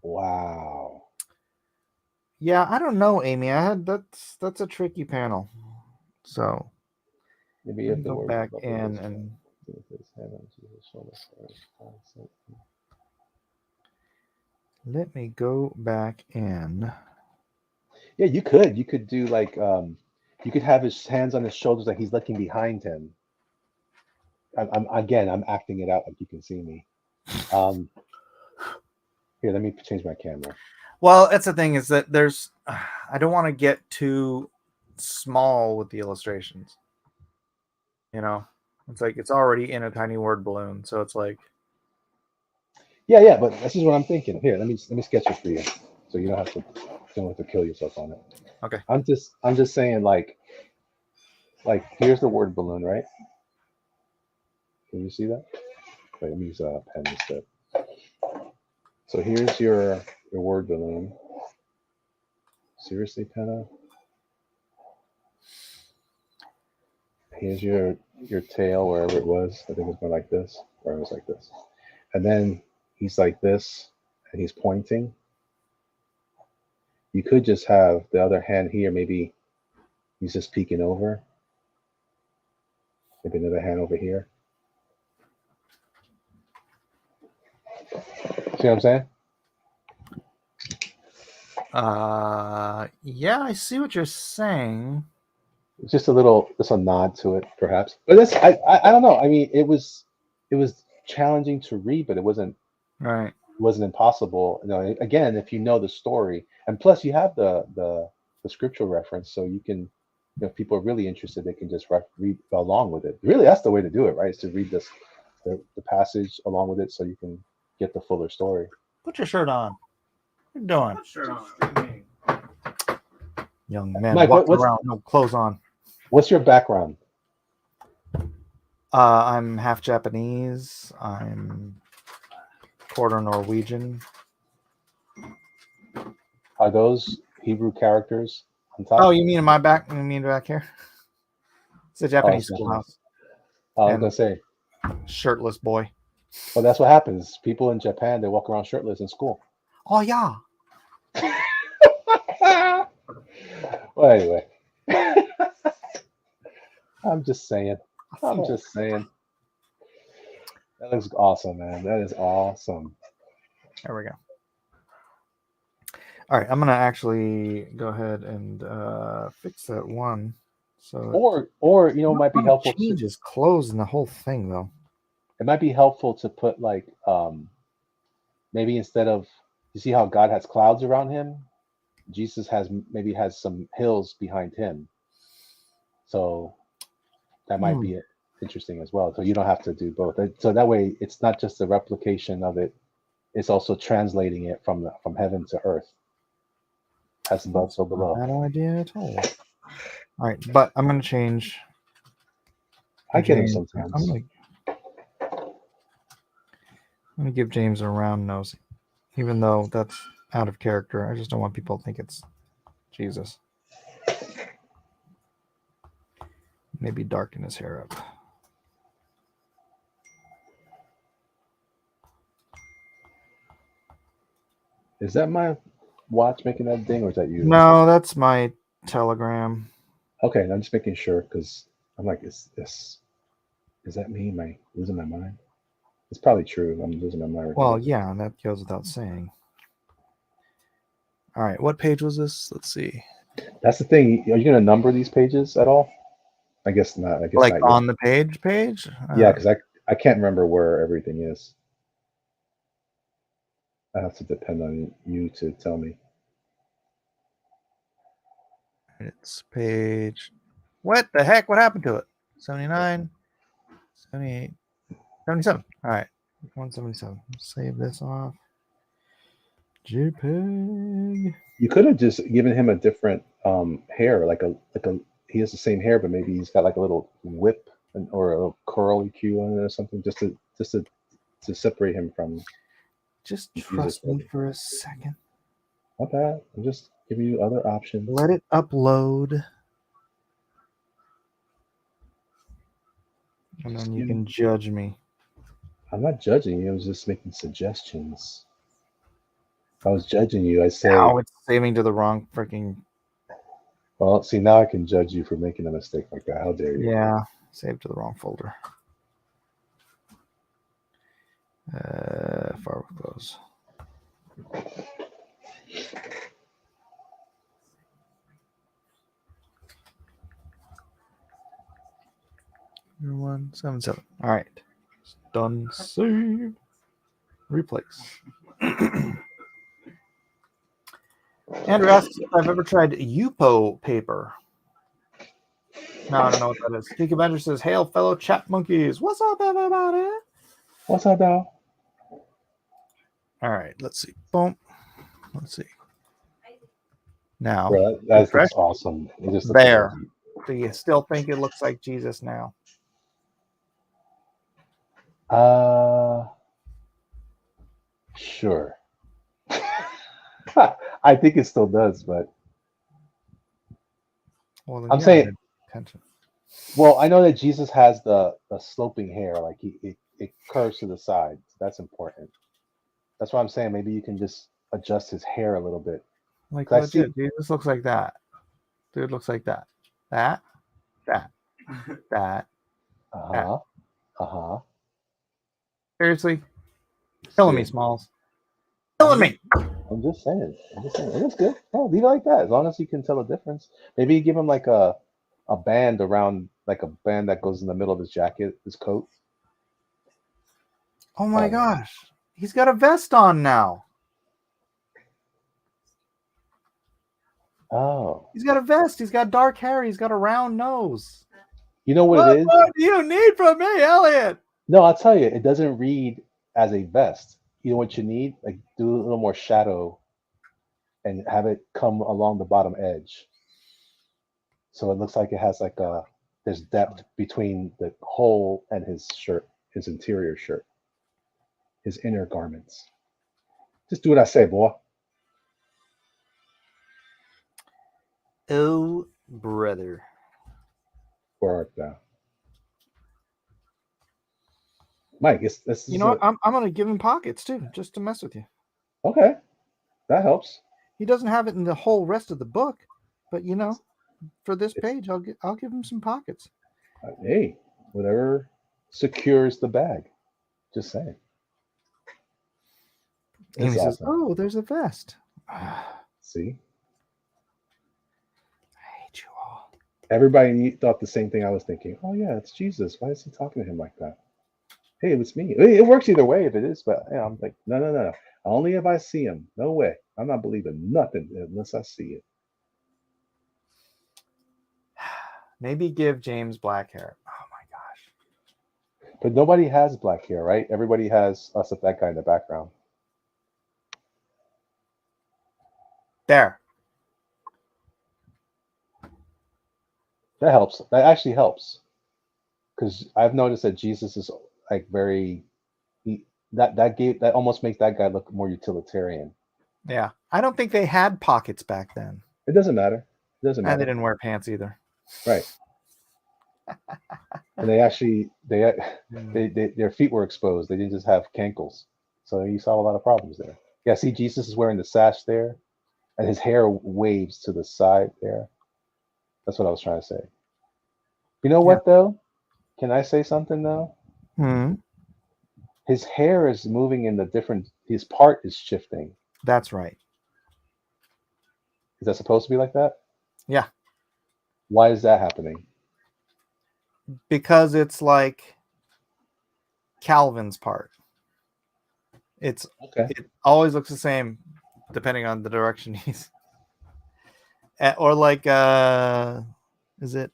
Wow. Yeah, I don't know, Amy. That's a tricky panel. So maybe if go back in and let me go back in. Yeah, you could do like you could have his hands on his shoulders like he's looking behind him. I'm acting it out like you can see me. Here, let me change my camera. Well, that's the thing is that I don't want to get too small with the illustrations. You know, it's like it's already in a tiny word balloon, so it's like. Yeah, but this is what I'm thinking. Here, let me sketch it for you, so you don't have to kill yourself on it. Okay. I'm just saying like here's the word balloon, right? Can you see that? Wait, let me use a pen instead. So here's your word balloon. Seriously, Penna? Here's your your tail wherever it was. I think it was going like this, or it was like this. And then he's like this, and he's pointing. You could just have the other hand here. Maybe he's just peeking over. Maybe another hand over here. See what I'm saying? Yeah, I see what you're saying. It's just a nod to it, perhaps. But I don't know. I mean, it was challenging to read, but it wasn't Right. impossible. You know, again, if you know the story, and plus you have the scriptural reference, so you can, if people are really interested, they can just read along with it. Really, that's the way to do it, right? Is to read the passage along with it, so you can get the fuller story. Put your shirt on. What are you doing? Shirt on. Young man Mike, walking what's- around, no clothes on. What's your background? I'm half Japanese. I'm quarter Norwegian. Are those Hebrew characters on top? Oh, you mean in my back? You mean back here? It's a Japanese Oh, schoolhouse. I was and- gonna say, Shirtless boy. well, that's what happens. People in Japan, they walk around shirtless in school. Oh yeah. Well, anyway, I'm just saying. I'm just saying. That looks awesome, man. That is awesome. There we go. All right, I'm gonna actually go ahead and fix that one. So Or you know, it might be helpful. Change his clothes and the whole thing, though. It might be helpful to put like maybe instead of, you see how God has clouds around him, Jesus has some hills behind him. So that might be interesting as well. So you don't have to do both. So that way it's not just a replication of it, it's also translating it from heaven to earth. As above, so below. Bad idea at all. All right, but I'm gonna change. I get him James. sometimes. I'm gonna give James a round nose, even though that's out of character. I just don't want people to think it's Jesus. Maybe darken his hair up. Is that my watch making that ding, or is that you? No, that's my Telegram. Okay, I'm just making sure, because I'm like, is that me? Am I losing my mind? It's probably true. I'm losing my mind. Well, yeah, that goes without saying. All right, what page was this? Let's see. That's the thing. Are you going to number these pages at all? I guess not. I guess Like not yet. on the page? Yeah, because I can't remember where everything is. I have to depend on you to tell me. It's page. What the heck? What happened to it? 79, 78, 77. All right, 177. Save this off. JPEG. You could have just given him a different hair, like a he has the same hair, but maybe he's got like a little whip or a little curly Q on it or something, just to separate him from. Just Jesus trust me Christ. for a second. Not bad. I'm just giving you other options. Let it upload. And then you can judge me. I'm not judging you. I was just making suggestions. If I was judging you, I'd say, Now it's saving to the wrong freaking. well, see, now I can judge you for making a mistake like that. How dare you? Yeah, saved to the wrong folder. Far close. Zero 177. All right. Done. Save. Replace. Andrew asks if I've ever tried Yupo paper. No, I don't know what that is. Kiki Bender says, "Hail, fellow chat monkeys. What's up, everybody?" What's up, now? All right, let's see. Boom. Let's see. Now, Bro, that's Refresh. awesome. It just looks There. amazing. do you still think it looks like Jesus now? Sure. I think it still does, but Well, then I'm you saying- gotta pay attention. Well, I know that Jesus has the sloping hair, like it curves to the side. So that's important. That's why I'm saying maybe you can just adjust his hair a little bit. Like 'Cause I see. legit, dude. This looks like that. Dude looks like that. That. That. That. Uh-huh. Uh-huh. Seriously, killing me, See? Smalls. Killing me. I'm just saying. I'm just saying. It looks good. Oh, leave it like that. As long as you can tell a difference. Maybe you give him like a band around, like a band that goes in the middle of his jacket, his coat. Oh my Oh, gosh, he's got a vest on now. oh. He's got a vest. He's got dark hair. He's got a round nose. You know what What it is? more do you need from me, Elliot? No, I'll tell you, it doesn't read as a vest. You know what you need? Like do a little more shadow and have it come along the bottom edge. So it looks like it has like there's depth between the hole and his shirt, his interior shirt, his inner garments. Just do what I say, boy. Oh, brother. Where art thou? Mike, this You is know what? I'm gonna give him pockets too, just to mess with you. okay. That helps. He doesn't have it in the whole rest of the book, but you know, for this It's, page, I'll give him some pockets. hey, whatever secures the bag. Just saying. And It's he says, awesome. "Oh, there's a vest." I See, hate you all. everybody thought the same thing I was thinking. Oh yeah, it's Jesus. Why is he talking to him like that? Hey, it was me. It works either way if it is, but yeah, I'm like, no. Only if I see him. No way. I'm not believing nothing unless I see it. Maybe give James black hair. Oh my gosh. But nobody has black hair, right? Everybody has us at that guy in the background. There. That helps. That actually helps. Because I've noticed that Jesus is like that almost makes that guy look more utilitarian. Yeah. I don't think they had pockets back then. It doesn't matter. It doesn't And they matter. didn't wear pants either. Right. And they actually their feet were exposed. They didn't just have cankles. So you saw a lot of problems there. Yeah, see Jesus is wearing the sash there, and his hair waves to the side there. That's what I was trying to say. You know Yeah. what though? Can I say something though? Hmm. His hair is moving in the different. His part is shifting. That's right. Is that supposed to be like that? Yeah. Why is that happening? Because it's like Calvin's part. It Okay. always looks the same depending on the direction he's or like is it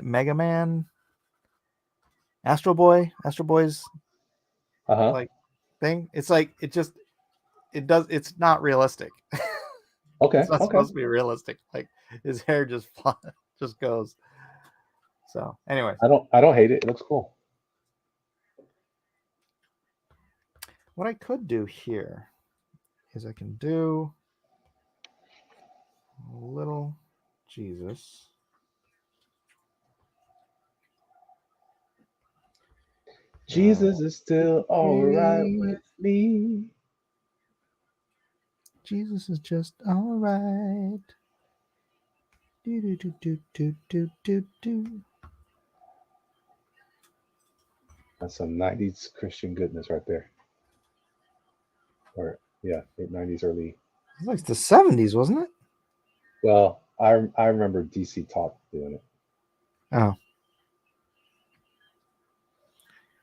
Mega Man? Astro Boy's Uh-huh. like thing. It's like it's not realistic. Okay. It's not Okay. supposed to be realistic. Like his hair just just goes. So, anyways, I don't hate it. It looks cool. what I could do here is I can do a little Jesus. Jesus is still all right with me. Jesus is just all right. Do do do do do do do do. That's some 90s Christian goodness right there. Or yeah, 90s early. It's like the 70s, wasn't it? Well, I remember DC Talk doing it. Oh,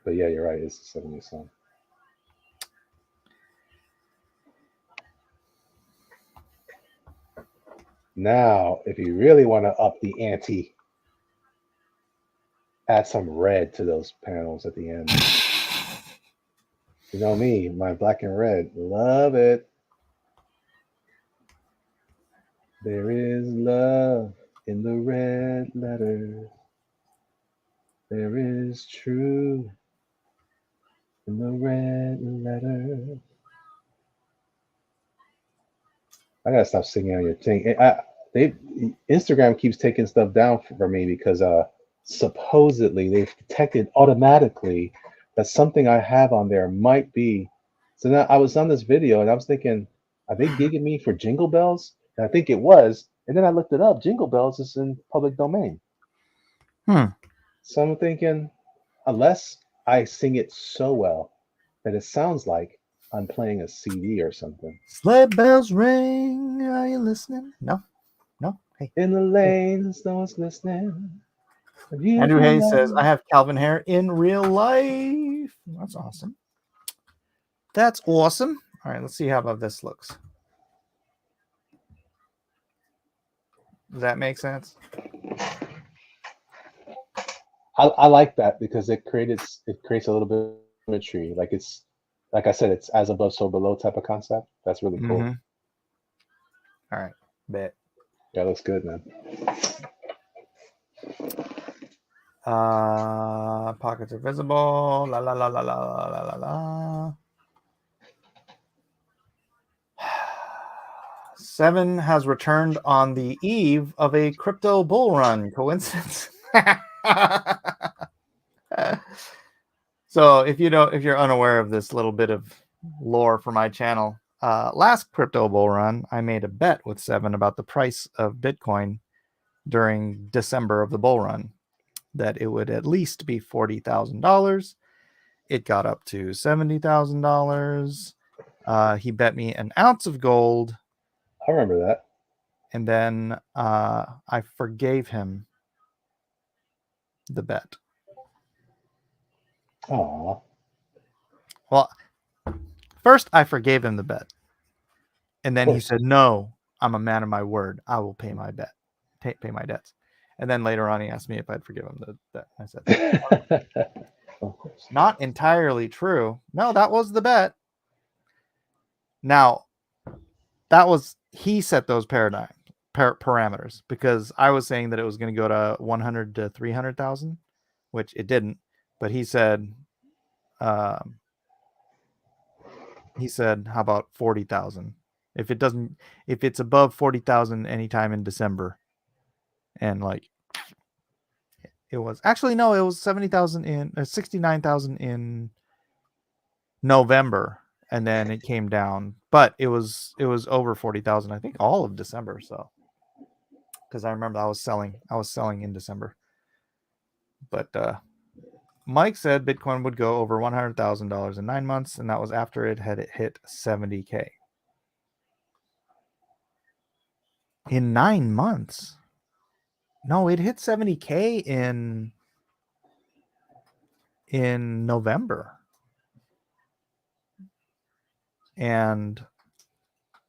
But yeah, you're right. It's a 70s song. Now, if you really want to up the ante, add some red to those panels at the end. You know me, my black and red. Love it. There is love in the red letters. There is truth in the red letters. I gotta stop singing on your thing. Instagram keeps taking stuff down for me because supposedly they've detected automatically that something I have on there might be. So now I was on this video and I was thinking, are they gigging me for Jingle Bells? And I think it was. And then I looked it up. Jingle Bells is in public domain. So I'm thinking, unless I sing it so well that it sounds like I'm playing a CD or something. Sleigh bells ring. Are you listening? No. Hey. In the lanes, no one's listening. But you Andrew can Hayes says, know. I have Calvin hair in real life. That's awesome. That's awesome. All right, let's see how about this looks. Does that make sense? I like that because it creates a little bit of symmetry. Like it's like I said, it's as above, so below type of concept. That's really cool. Mhm. All right, bet. Yeah, looks good, man. Pockets are visible. La la la la la la la la. 7 has returned on the eve of a crypto bull run. Coincidence? So if you're unaware of this little bit of lore for my channel, last crypto bull run, I made a bet with 7 about the price of Bitcoin during December of the bull run, that it would at least be $40,000. It got up to $70,000. He bet me an ounce of gold, I remember that. and then I forgave him the bet. Aw. Well, first I forgave him the bet, and then he course. said, "No, I'm a man of my word. I will pay my bet, pay my debts." And then later on, he asked me if I'd forgive him the debt. I said, Of course. "Not entirely true. No, that was the bet." Now, he set those parameters, because I was saying that it was going to go to 100 to 300,000, which it didn't. But he said, how about 40,000? If it's above 40,000 anytime in December, and like it was 70,000 in 69,000 in November, and then it came down, but it was over 40,000, I think, all of December. So, because I remember I was selling in December. But Mike said Bitcoin would go over $100,000 in 9 months, and that was after it had hit 70K. In 9 months? No, it hit 70K in November. And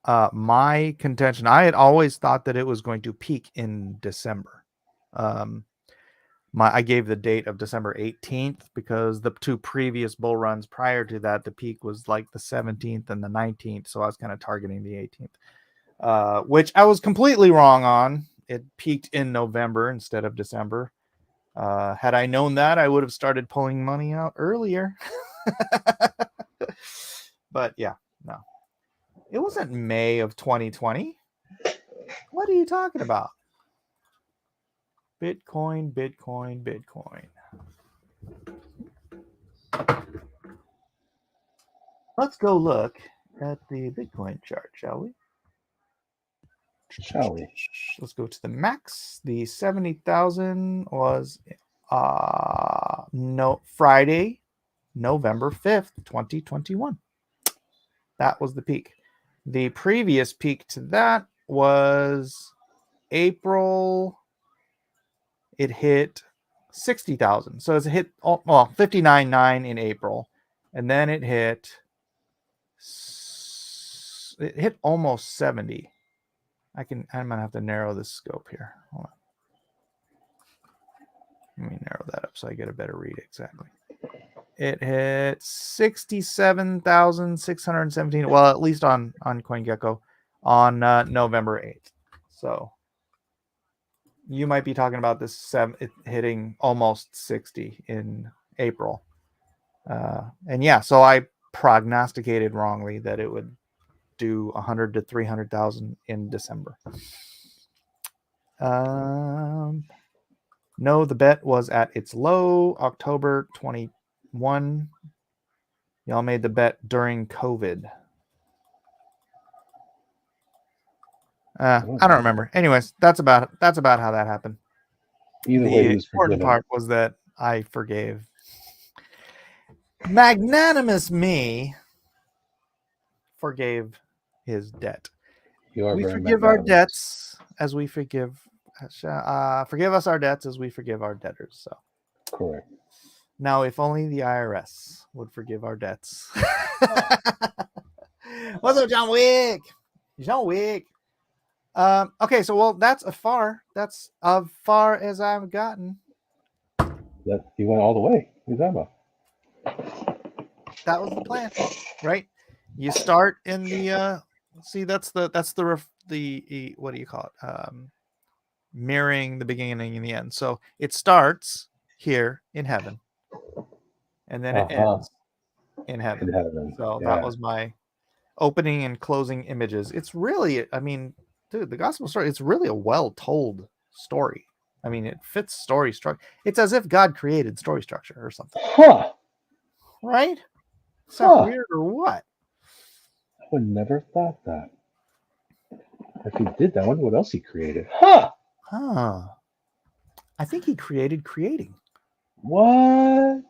my contention, I had always thought that it was going to peak in December. I gave the date of December 18th because the 2 previous bull runs prior to that, the peak was like the 17th and the 19th. So I was kind of targeting the 18th, which I was completely wrong on. It peaked in November instead of December. Had I known that, I would have started pulling money out earlier. But yeah, no. It wasn't May of 2020. What are you talking about? Bitcoin. Let's go look at the Bitcoin chart, shall we? Shall we? Let's go to the max. The 70,000 was Friday, November 5th, 2021. That was the peak. The previous peak to that was April. It hit 60,000. So it's a hit, 59.9 in April, and then it hit almost 70. I'm gonna have to narrow this scope here. Hold on. Let me narrow that up so I get a better read exactly. It hit 67,617. Well, at least on CoinGecko on November 8th. So you might be talking about this it hitting almost 60 in April. And yeah, so I prognosticated wrongly that it would do 100 to 300,000 in December. No, the bet was at its low, October 21. Y'all made the bet during COVID. I don't remember. Anyways, that's about how that happened. Either The way, he was important forgiven. part was that I forgave. Magnanimous me forgave his debt. You are We very forgive our magnanimous. debts as we forgive. Forgive us our debts as we forgive our debtors. So Correct. now, if only the IRS would forgive our debts. What's up, John Wick? John Wick. Okay, so well, that's as far as I've gotten. That he went all the way. What are you talking about? That was the plan, right? You start in the see, that's the what do you call it? Mirroring the beginning and the end. So it starts here in heaven, and then it ends in heaven. In heaven. So Yeah. that was my opening and closing images. It's really, I mean, dude, the gospel story, it's really a well-told story. I mean, it fits story structure. It's as if God created story structure or something. Huh. Right? Is that weird or what? I would never have thought that. If he did that, I wonder what else he created. Huh. I think he created creating. What?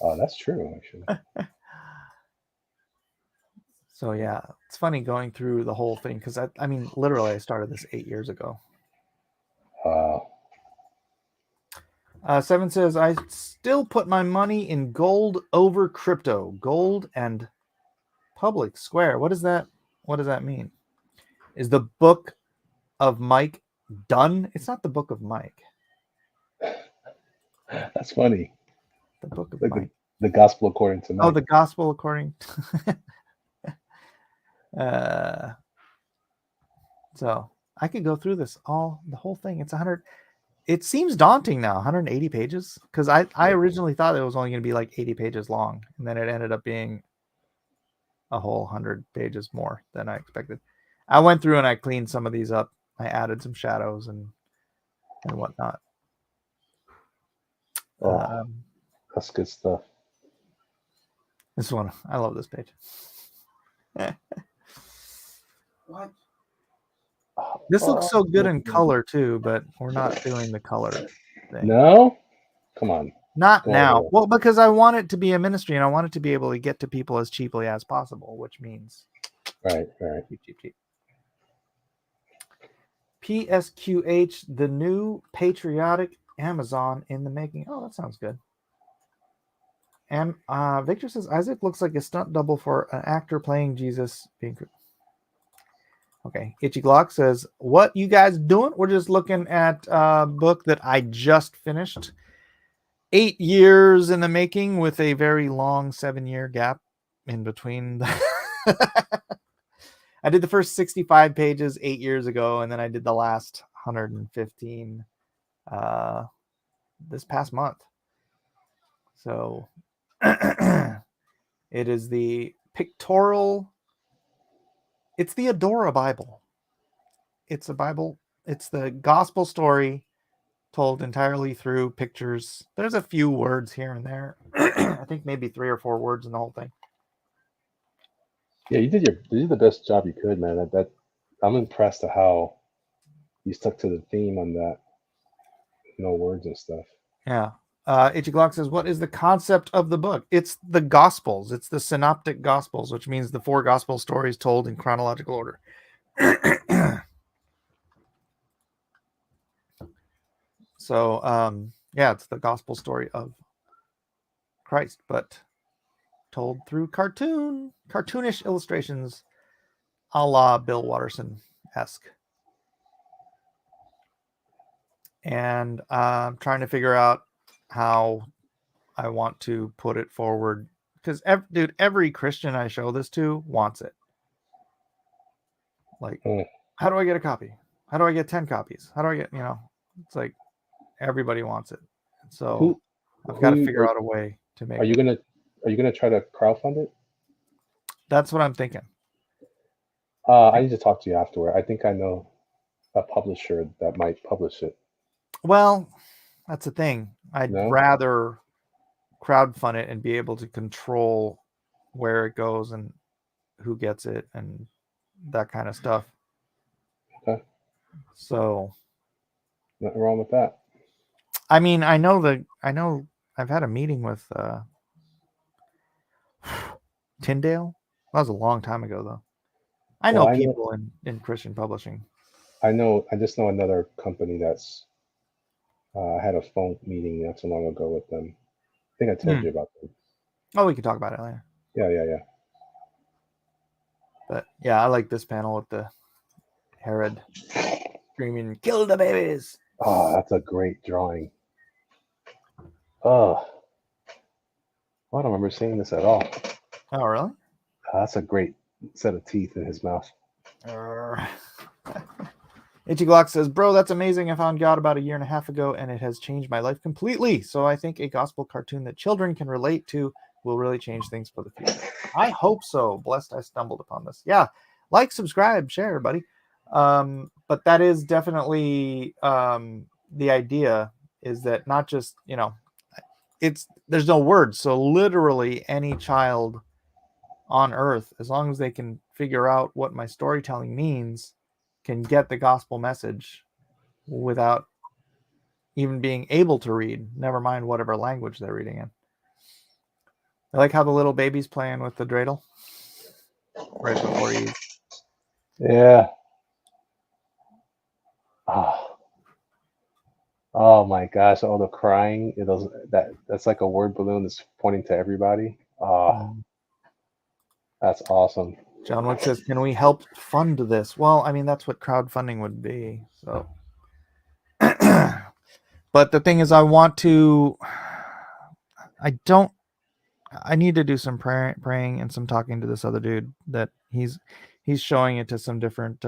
Oh, that's true, actually. So yeah, it's funny going through the whole thing because I mean, literally, I started this 8 years ago. Wow. 7 says, I still put my money in gold over crypto. Gold and public square. What does that mean? Is the book of Mike done? It's not the book of Mike. That's funny. The book of Like Mike. the gospel according to Mike. Oh, the gospel according so I could go through this the whole thing. It's 100. It seems daunting now, 180 pages. Because I originally thought it was only going to be like 80 pages long. And then it ended up being a whole 100 pages more than I expected. I went through and I cleaned some of these up. I added some shadows and whatnot. That's good stuff. This one, I love this page. What? This looks so good in color too, but we're not doing the color thing. No? Come on. Not Go now. ahead. Well, because I want it to be a ministry and I want it to be able to get to people as cheaply as possible, which means Right. cheap. PSQH, the new patriotic Amazon in the making. Oh, that sounds good. And Victor says Isaac looks like a stunt double for an actor playing Jesus. Okay. Itchy Glock says, what you guys doing? We're just looking at a book that I just finished. 8 years in the making with a very long 7-year gap in between. I did the first 65 pages 8 years ago, and then I did the last 115 this past month. So it is the pictorial. It's the Adora Bible. It's a Bible. It's the gospel story told entirely through pictures. There's a few words here and there. I think maybe 3 or 4 words in the whole thing. Yeah, you did the best job you could, man. I'm impressed at how you stuck to the theme on that. No words and stuff. Yeah. Itchy Glock says, what is the concept of the book? It's the Gospels. It's the Synoptic Gospels, which means the 4 gospel stories told in chronological order. So, yeah, it's the gospel story of Christ, but told through cartoonish illustrations a la Bill Watterson-esque. And I'm trying to figure out how I want to put it forward. Because, dude, every Christian I show this to wants it. Like, how do I get a copy? How do I get 10 copies? How do I get, it's like everybody wants it. So I've got to figure out a way to make it. Are you gonna try to crowdfund it? That's what I'm thinking. I need to talk to you afterward. I think I know a publisher that might publish it. Well, that's the thing. I'd No? rather crowdfund it and be able to control where it goes and who gets it and that kind of stuff. Okay. So, Nothing wrong with that. I mean, I know I've had a meeting with Tyndale. That was a long time ago, though. I know Well, people in Christian publishing. I just know another company that's I had a phone meeting not so long ago with them. I think I told you about them. Oh, we can talk about it later. Yeah. But yeah, I like this panel with the Herod screaming, "Kill the babies!" Oh, that's a great drawing. Oh, I don't remember seeing this at all. Oh, really? That's a great set of teeth in his mouth. Itchy Glock says, "Bro, that's amazing. I found God about a year and a half ago, and it has changed my life completely. So I think a gospel cartoon that children can relate to will really change things for the future. I hope so. Blessed I stumbled upon this." Yeah, like, subscribe, share, buddy. But that is definitely the idea. Is that not just, there's no words. So literally any child on earth, as long as they can figure out what my storytelling means, can get the gospel message without even being able to read, never mind whatever language they're reading in. I like how the little baby's playing with the dreidel right before he... Yeah. Oh my gosh! All the crying. That's like a word balloon that's pointing to everybody. Oh, that's awesome. John Wick says, "Can we help fund this?" Well, I mean, that's what crowdfunding would be. So, but the thing is, I need to do some praying and some talking to this other dude that he's showing it to some different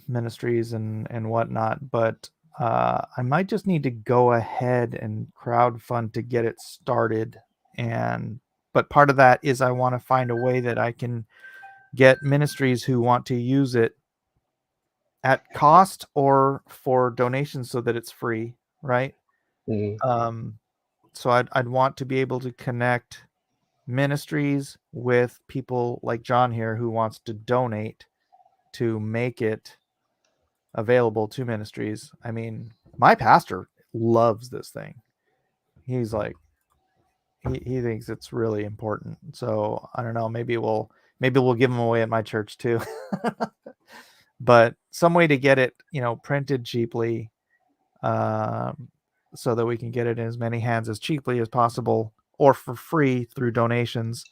ministries and whatnot. But I might just need to go ahead and crowdfund to get it started. But part of that is I want to find a way that I can get ministries who want to use it at cost or for donations so that it's free, right? Mhm. So I'd want to be able to connect ministries with people like John here who wants to donate to make it available to ministries. I mean, my pastor loves this thing. He's like, he thinks it's really important. So I don't know, maybe we'll give them away at my church too. But some way to get it, printed cheaply, so that we can get it in as many hands as cheaply as possible or for free through donations.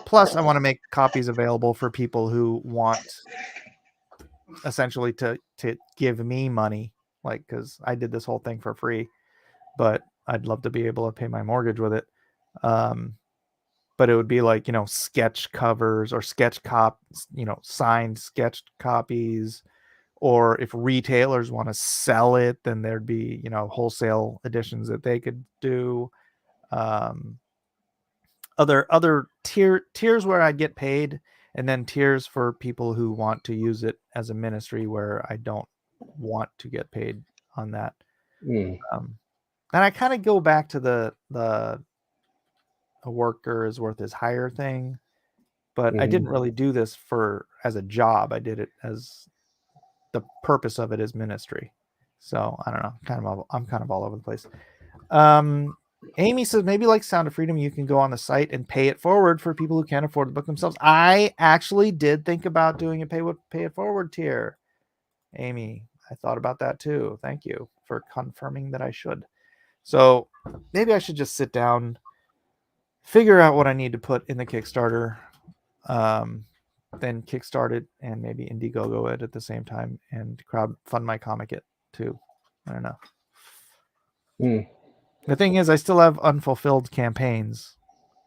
Plus, I want to make copies available for people who want essentially to give me money, like, because I did this whole thing for free, but I'd love to be able to pay my mortgage with it. But it would be like, sketch covers or signed sketch copies. Or if retailers want to sell it, then there'd be, wholesale editions that they could do. Other tiers where I get paid, and then tiers for people who want to use it as a ministry where I don't want to get paid on that. Mm. And I kind of go back to the a worker is worth his hire thing, but I didn't really do this as a job. I did it as the purpose of it is ministry. So I don't know, I'm kind of all over the place. Amy says, maybe like Sound of Freedom, you can go on the site and pay it forward for people who can't afford the book themselves. I actually did think about doing a pay it forward tier. Amy, I thought about that too. Thank you for confirming that I should. So maybe I should just sit down, figure out what I need to put in the Kickstarter, then kickstart it and maybe Indiegogo it at the same time and crowdfund my comic it too. I don't know. The thing is, I still have unfulfilled campaigns.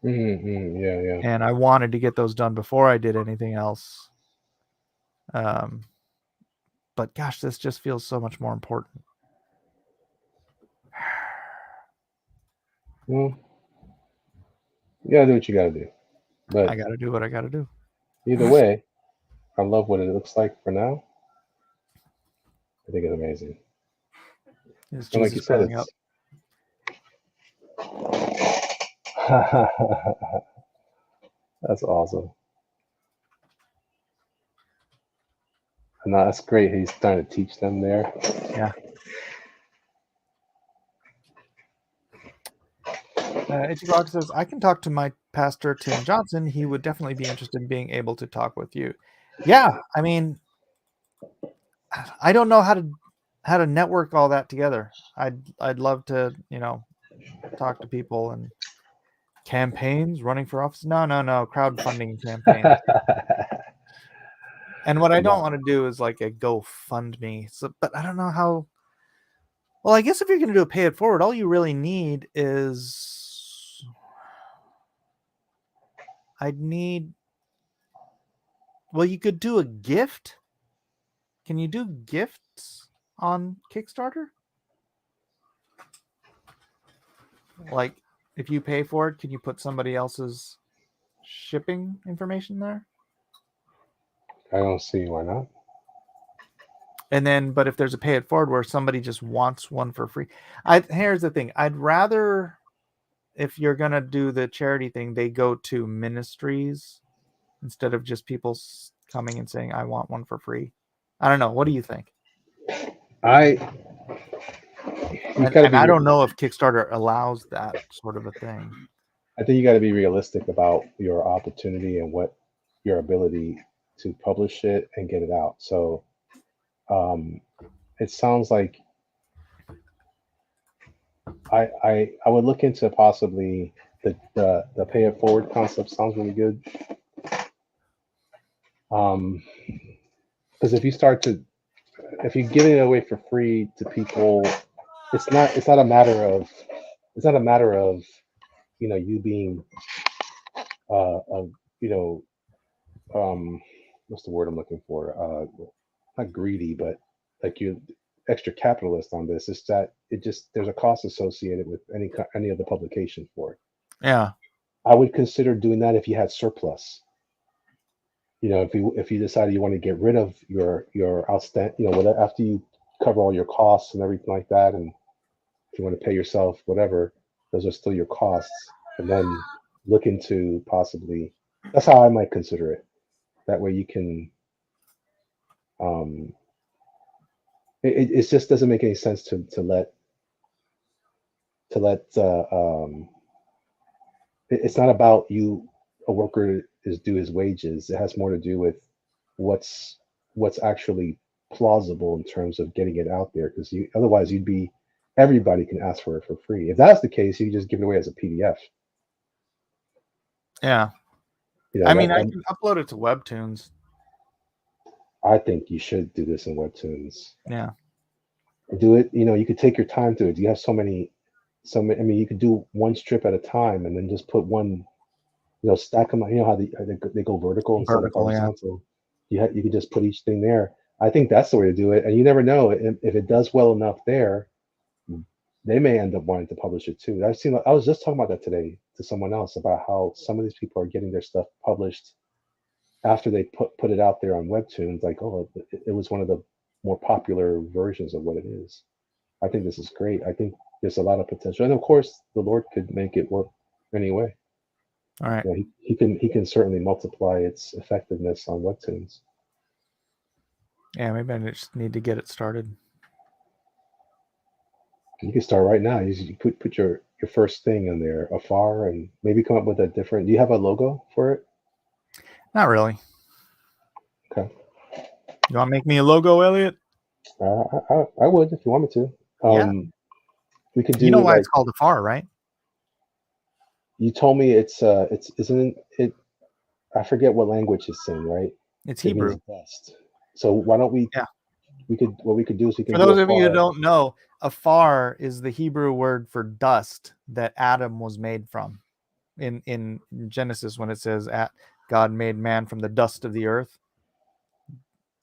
Yeah. And I wanted to get those done before I did anything else. But gosh, this just feels so much more important. Well, you gotta do what you gotta do. But I gotta do what I gotta do. Either way, I love what it looks like for now. I think it's amazing. Is And like you Jesus said, growing up? that's awesome. And that's great. He's trying to teach them there. Yeah. Ichigaki says, I can talk to my pastor, Tim Johnson. He would definitely be interested in being able to talk with you. Yeah. I mean, I don't know how to network all that together. I'd love to, talk to people and campaigns, running for office. No, crowdfunding campaigns. And what I don't want to do is like a GoFundMe. So, but I don't know how. Well, I guess if you're going to do a pay it forward, all you really need is well, you could do a gift. Can you do gifts on Kickstarter? Like, if you pay for it, can you put somebody else's shipping information there? I don't see why not. And then, but if there's a pay it forward where somebody just wants one for free, here's the thing. I'd rather, if you're going to do the charity thing, they go to ministries instead of just people coming and saying, I want one for free. I don't know. What do you think? I don't know if Kickstarter allows that sort of a thing. I think you got to be realistic about your opportunity and what your ability to publish it and get it out. So it sounds like I would look into possibly the pay it forward concept. Sounds really good. Because if you give it away for free to people, it's not a matter of you being what's the word I'm looking for? Not greedy, but like you extra capitalist on this. It's that there's a cost associated with any of the publication for it. Yeah. I would consider doing that if you had surplus. If you decide you want to get rid of your outstanding, whatever, after you cover all your costs and everything like that, and if you want to pay yourself whatever, those are still your costs, and then look into possibly. That's how I might consider it. That way you can. It just doesn't make any sense to let. It's not about you. A worker is due his wages. It has more to do with what's actually plausible in terms of getting it out there. Because otherwise everybody can ask for it for free. If that's the case, you just give it away as a PDF. Yeah. I can upload it to Webtoons. I think you should do this in Webtoons. Yeah. Do it. You could take your time to it. You have so many. You could do one strip at a time, and then just put one. Stack them. How they go vertical instead of horizontal. Yeah. You could just put each thing there. I think that's the way to do it. And you never know if it does well enough there, they may end up wanting to publish it too. I was just talking about that today to someone else about how some of these people are getting their stuff published after they put it out there on Webtoons. Like, oh, it was one of the more popular versions of what it is. I think this is great. I think there's a lot of potential, and of course, the Lord could make it work anyway. All right. He can certainly multiply its effectiveness on Webtoons. Yeah, maybe I just need to get it started. You can start right now. You put your first thing in there, afar, and maybe come up with a different. Do you have a logo for it? Not really. Okay. You want to make me a logo, Elliot? I would if you want me to. Yeah. We could do. You know why it's called Afar, right? You told me it's isn't it? I forget what language it's in, right? It's Hebrew. Dust. So why don't we? Yeah. What we could do is we can. For those of you who don't know, afar is the Hebrew word for dust that Adam was made from. In Genesis, when it says God made man from the dust of the earth,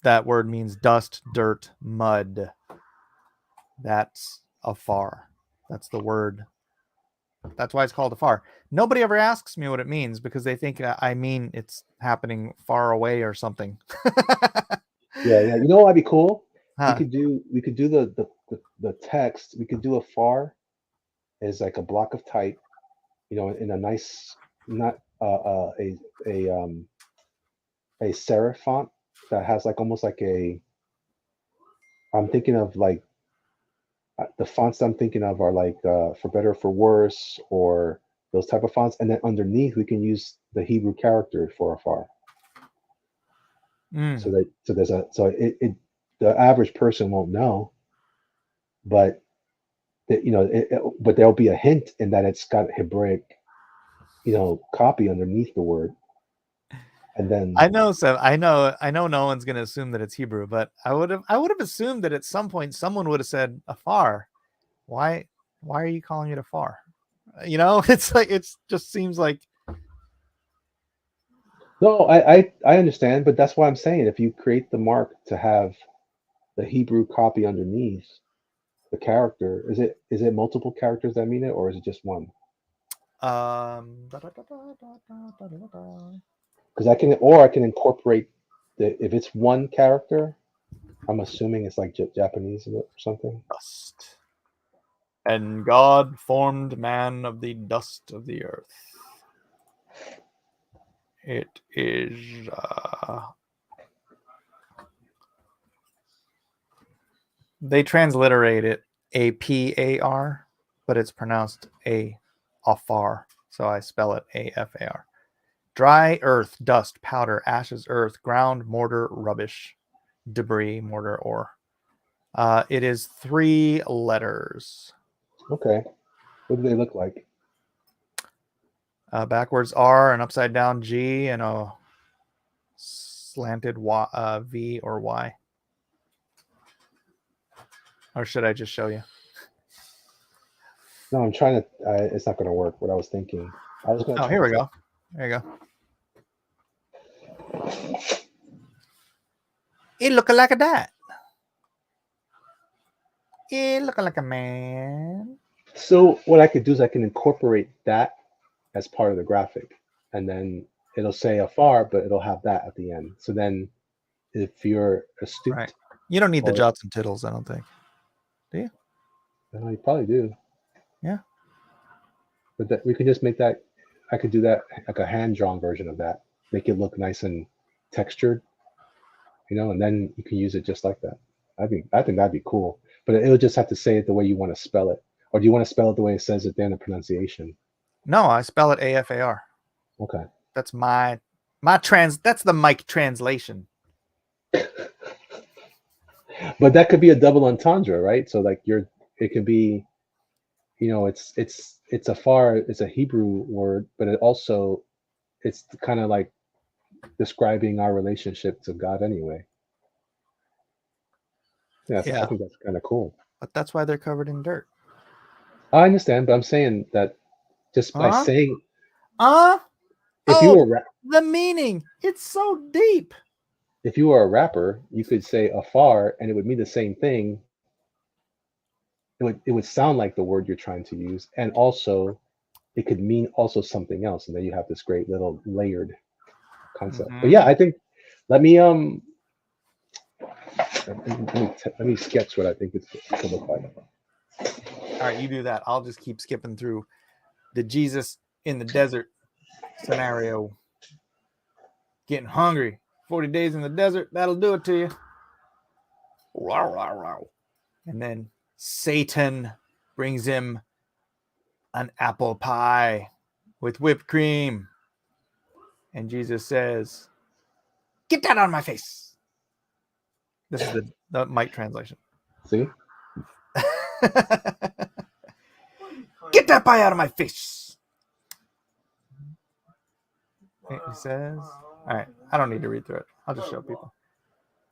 that word means dust, dirt, mud. That's afar. That's the word. That's why it's called afar. Nobody ever asks me what it means because they think I mean it's happening far away or something. Yeah. You know what would be cool? Huh. we could do the text. We could do afar as like a block of type, in a nice, not a serif font that has like almost like a. I'm thinking of like the fonts I'm thinking of are like for better or for worse or those type of fonts, and then underneath we can use the Hebrew character for afar. Mm. So there's a so it the average person won't know, but but there'll be a hint in that it's got Hebraic, copy underneath the word, and then I know, so I know no one's gonna assume that it's Hebrew, but I would have assumed that at some point someone would have said afar. Why are you calling it afar? It's like just seems like no, I understand, but that's why I'm saying if you create the mark to have the Hebrew copy underneath the character, is it multiple characters that mean it, or is it just one? da, da, da, da, da, da, da, da. Because I can incorporate if it's one character. I'm assuming it's like Japanese or something. Dust. And God formed man of the dust of the earth. It is they transliterate it APAR, but it's pronounced afar. So I spell it AFAR. Dry earth, dust, powder, ashes, earth, ground, mortar, rubbish, debris, mortar, ore. It is 3 letters. Okay. What do they look like? Backwards R, an upside down G, and a slanted V or Y. Or should I just show you? No, I'm trying to. It's not going to work. What I was thinking. I was going to. Oh, here we go. There you go. It looking like a that. It looking like a man. So what I could do is I can incorporate that as part of the graphic, and then it'll say afar, but it'll have that at the end. So then, if you're astute, Right. You don't need the or- jots and tittles, I don't think. Do you? you probably do. Yeah. But we could just make that. I could do that like a hand drawn version of that. Make it look nice and textured, and then you can use it just like that. I think that'd be cool. But it'll just have to say it the way you want to spell it, or do you want to spell it the way it says it there in the pronunciation? No, I spell it AFAR. Okay. That's my that's the mic translation. But that could be a double entendre, right? So like it could be, it's afar, it's a Hebrew word, but it's kind of like describing our relationship to God anyway. Yeah. I think that's kind of cool. But that's why they're covered in dirt. I understand, but I'm saying that just by saying, if you were the meaning, it's so deep. If you were a rapper, you could say afar, and it would mean the same thing. It would sound like the word you're trying to use, and also it could mean also something else, and then you have this great little layered concept. But yeah, I think let me sketch what I think it could look like. All right, you do that. I'll just keep skipping through the Jesus in the desert scenario. Getting hungry. 40 days in the desert, that'll do it to you. And then Satan brings him an apple pie with whipped cream. And Jesus says, "Get that out of my face." This is the mic translation. See? Get that pie out of my face. He says, all right, I don't need to read through it. I'll just show people.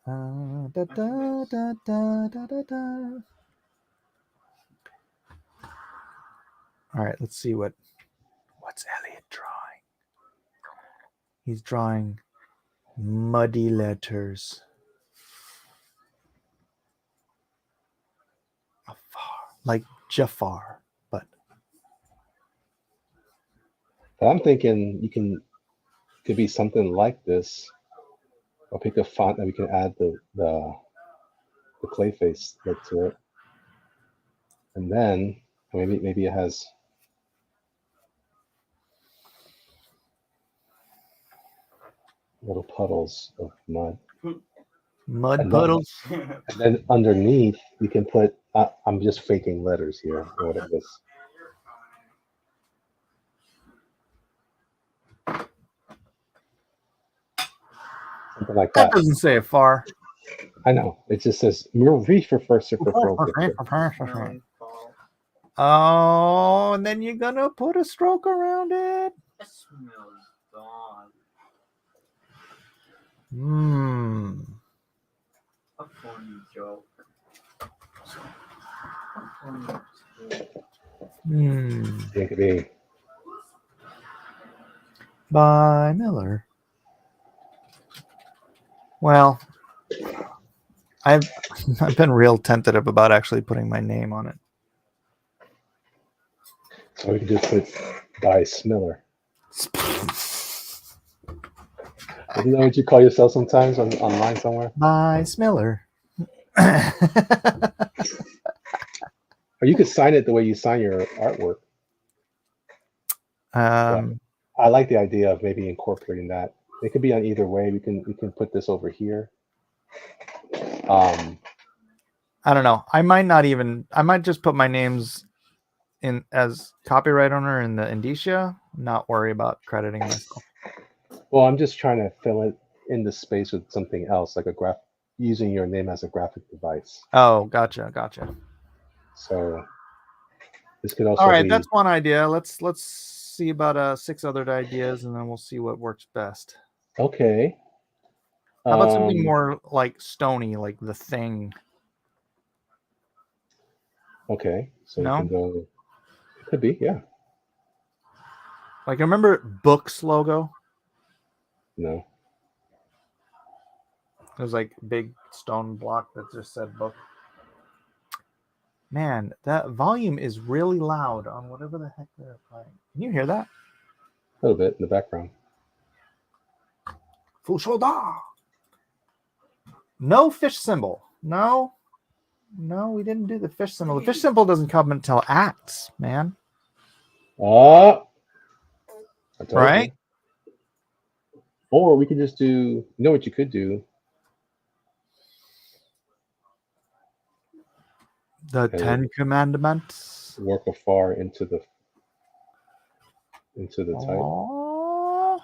Da, da, da, da, da, da, da. All right, let's see what's Elliot drawing. He's drawing muddy letters. Like Jafar, but I'm thinking could be something like this. I'll pick a font that we can add the the clay face look to it. And then maybe it has little puddles of mud. Mud And then- puddles. And then underneath, you can put, I'm just faking letters here, or what it is. Something like That that. doesn't say it far. I know. It just says, Oh, and then you're gonna put a stroke around it. That smells gone. A funny joke. A funny joke. It could be. By Miller. Well, I've been real tentative about actually putting my name on it. So we can just put by Smiller. Isn't that what you call yourself sometimes online somewhere? By Smiller. Or you could sign it the way you sign your artwork. I like the idea of maybe incorporating that. It could be on either way. We can put this over here. I don't know. I might just put my names in as copyright owner in the indicia, not worry about crediting myself. Well, I'm just trying to fill it in the space with something else, like using your name as a graphic device. Oh, gotcha. So this could also All right, be, that's one idea. Let's see about 6 other ideas, and then we'll see what works best. okay. How about something more like Stony, like The Thing? Okay, so No? we can go. It could be, yeah. Like, remember Books logo? No. It was like big stone block that just said book. Man, that volume is really loud on whatever the heck they're playing. Can you hear that? A little bit in the background. Full shoulder. No fish symbol. No, we didn't do the fish symbol. The fish symbol doesn't come until acts, man. I told Right? you. Or we could just do, you know what you could do? The Okay. 10 Commandments. Work afar into the type. Aw.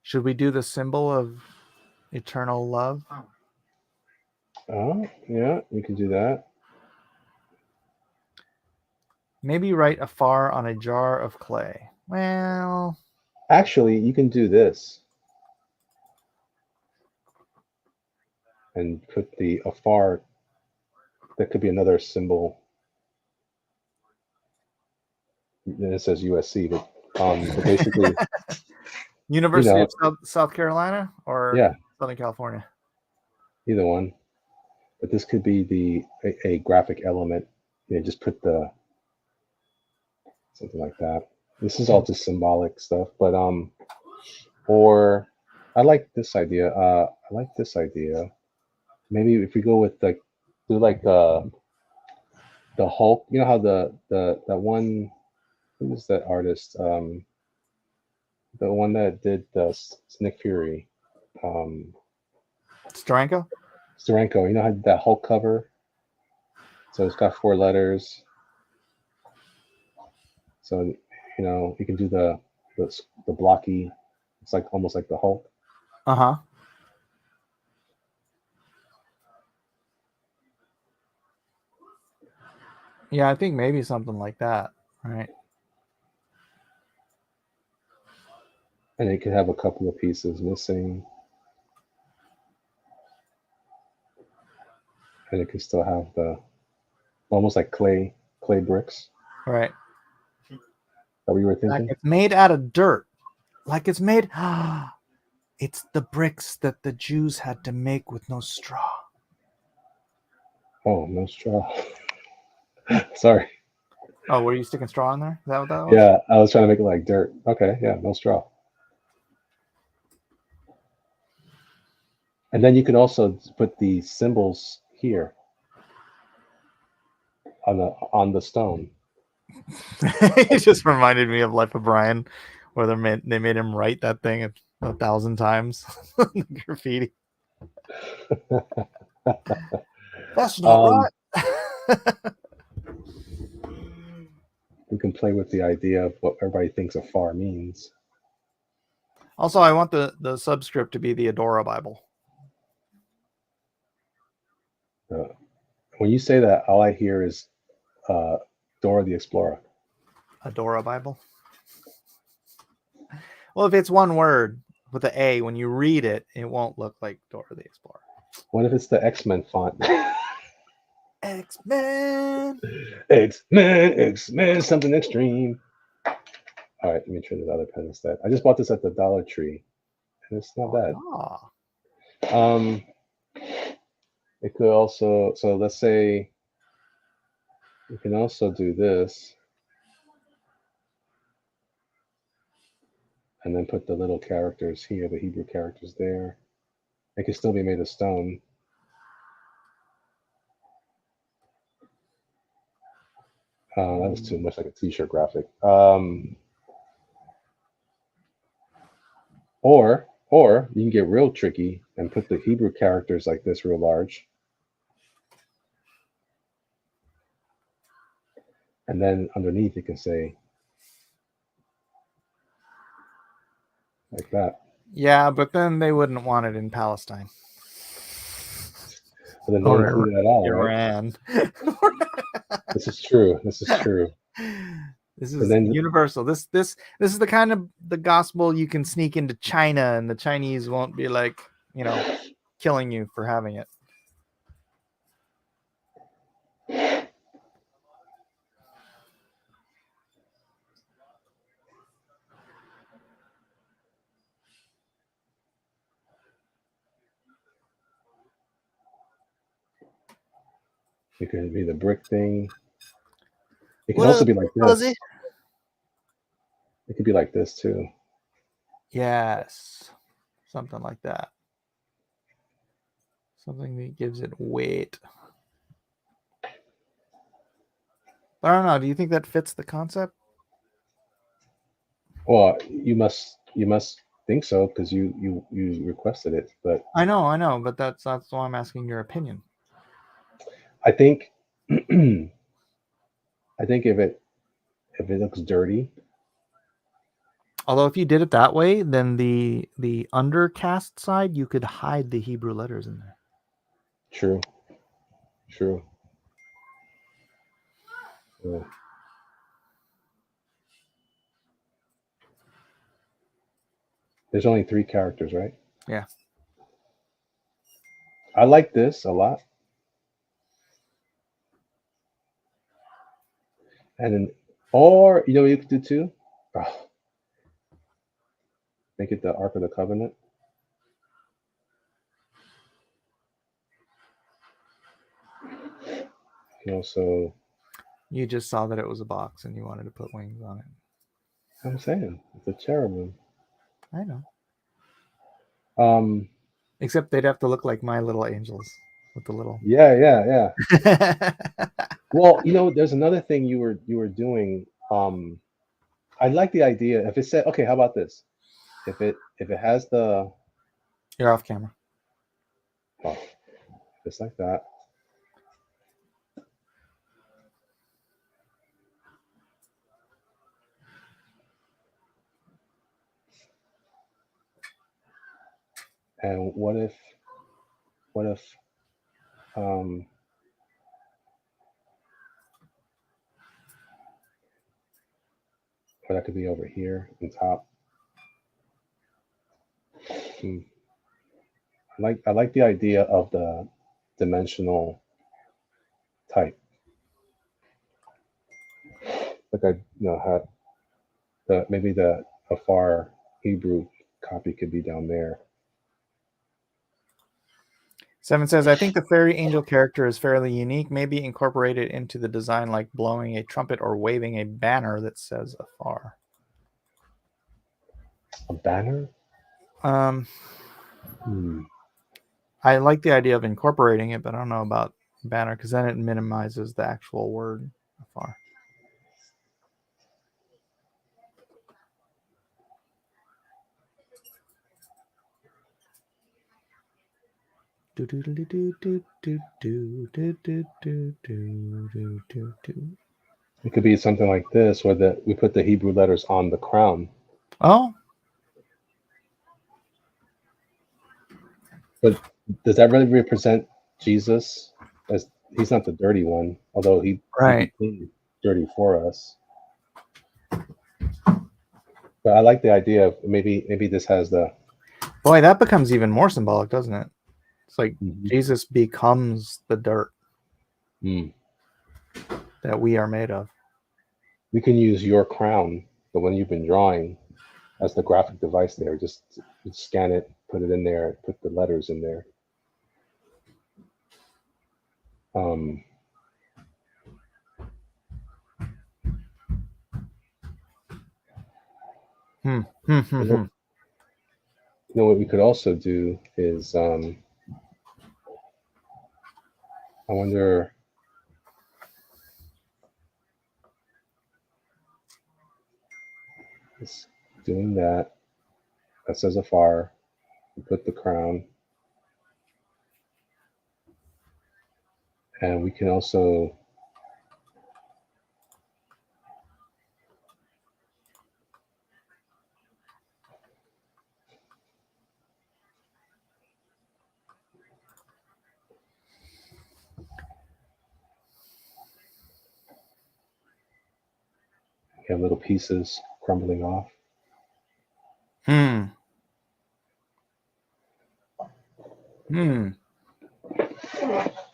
Should we do the symbol of eternal love? Oh, yeah, you can do that. Maybe write afar on a jar of clay. Well, Actually, you can do this. And put the afar, that could be another symbol. And it says USC, but basically, University know. of South Carolina or yeah, Southern California? either one. But this could be a graphic element. You know, just put the something like that. This is all just symbolic stuff, but or I like this idea. Maybe if we go with the Hulk, you know how that one, who was that artist? The one that did Nick Fury, Steranko? Steranko. You know how that Hulk cover? So it's got 4 letters. So you know you can do the blocky. It's like almost like the Hulk. Uh-huh. Yeah, I think maybe something like that, right? And it could have a couple of pieces missing. And it can still have the almost like clay bricks Right. that we were Like thinking. it's made out of dirt. Like it's made it's the bricks that the Jews had to make with no straw. Oh, no straw. Sorry. Oh, were you sticking straw in there? Is that what that was? Yeah, I was trying to make it like dirt. Okay, yeah, no straw. And then you can also put the symbols here on the stone. It just reminded me of Life of Brian, where they made him write that thing 1,000 times. Graffiti. That's not right. We can play with the idea of what everybody thinks afar means. Also, I want the subscript to be the Adora Bible. When you say that, all I hear is Dora the Explorer. Adora Bible. Well, if it's one word with the A, when you read it, it won't look like Dora the Explorer. What if it's the X-Men font? X-Men. X-Men, something extreme. All right, let me try this other pen instead. I just bought this at the Dollar Tree, and it's not bad. Ah. It could also, so let's say you can also do this and then put the little characters here, the Hebrew characters there. It can still be made of stone. That was too much like a t-shirt graphic. Or you can get real tricky and put the Hebrew characters like this real large. And then underneath you can say like that. Yeah, but then they wouldn't want it in Palestine. But then not Or included at all, right? Iran. This is true. This is true. This But is then- universal. This is the kind of the gospel you can sneak into China, and the Chinese won't be like, killing you for having it. It could be the brick thing. It can What also up, be like this. Fuzzy? It could be like this too. Yes, something like that. Something that gives it weight. I don't know. Do you think that fits the concept? Well, you must think so because you requested it. But I know, but that's why I'm asking your opinion. I think I think if it looks dirty, Although if you did it that way, then the undercast side, you could hide the Hebrew letters in there. true. Yeah. There's only 3 characters, right? Yeah. I like this a lot. And then, or you know what you could do too? Oh, make it the Ark of the Covenant. You can also, You just saw that it was a box and you wanted to put wings on it. I'm saying it's a cherubim. I know. Except Except they'd have to look like my little angels with the little. yeah. Well, there's another thing you were doing. I like the idea. If it said, okay, how about this? If it has the You're off camera. just like that. And what if or that could be over here on top. I like the idea of the dimensional type. Like I had maybe the Afar Hebrew copy could be down there. 7 says, I think the fairy angel character is fairly unique, maybe incorporated into the design like blowing a trumpet or waving a banner that says afar. A banner? I like the idea of incorporating it, but I don't know about banner because then it minimizes the actual word afar. It could be something like this, where we put the Hebrew letters on the crown. Oh, But does that really represent Jesus? As he's not the dirty one, although he right. became dirty for us. But I like the idea of maybe this has the Boy, that becomes even more symbolic, doesn't it? It's like Mhm. Jesus becomes the dirt Mm. that we are made of. We can use your crown, the one you've been drawing, as the graphic device there. Just scan it, put it in there, put the letters in there. Hmm. You know what we could also do is I wonder. It's doing that. That says afar. We put the crown. And we can also have little pieces crumbling off.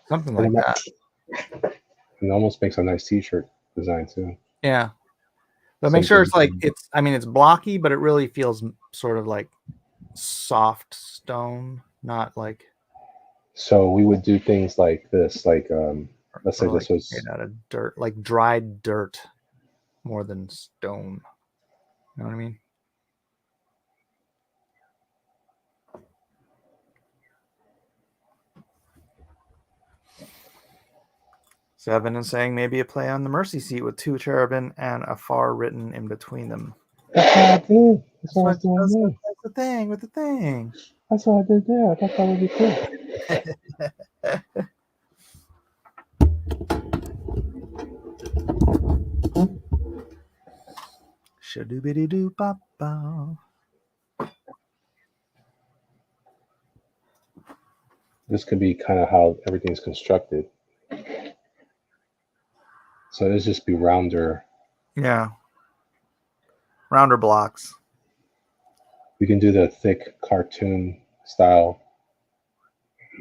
Something like that. It almost makes a nice t-shirt design too. Yeah. But make sure it's like it's blocky, but it really feels sort of like soft stone, not like. So we would do things like this, like let's say like this was made out of dirt, like dried dirt, more than stone. You know what I mean? Seven is saying maybe a play on the mercy seat with two cherubim and afar written in between them. That's what I did. That's what I was doing there. That's the thing with the thing. That's what I did there. I thought that would be cool. Shadoobity-doo-bop-bow. This could be kind of how everything's constructed. So it'll just be rounder. Yeah. Rounder blocks. We can do the thick cartoon style,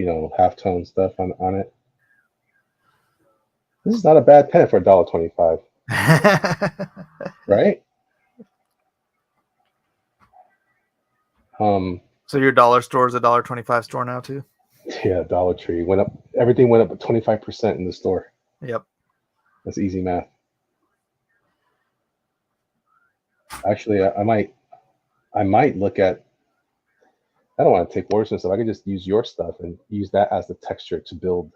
halftone stuff on it. This is not a bad pen for $1.25, right? So your dollar store is a $1.25 store now too? Yeah, Dollar Tree went up. Everything went up 25% in the store. Yep. That's easy math. Actually, I might look at. I don't want to take words and stuff. I could just use your stuff and use that as the texture to build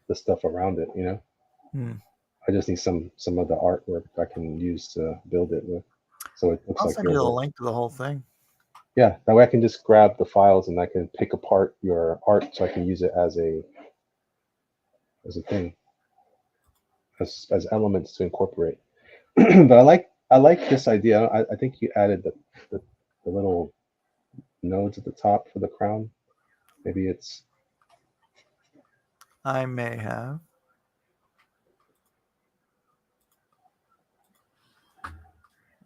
the stuff around it. I just need some of the artwork I can use to build it with, so it looks I'll like send you your the work. link to the whole thing. Yeah, that way I can just grab the files and I can pick apart your art so I can use it as a thing, as elements to incorporate. But I like this idea. I think you added the little nodes at the top for the crown. Maybe it's. I may have.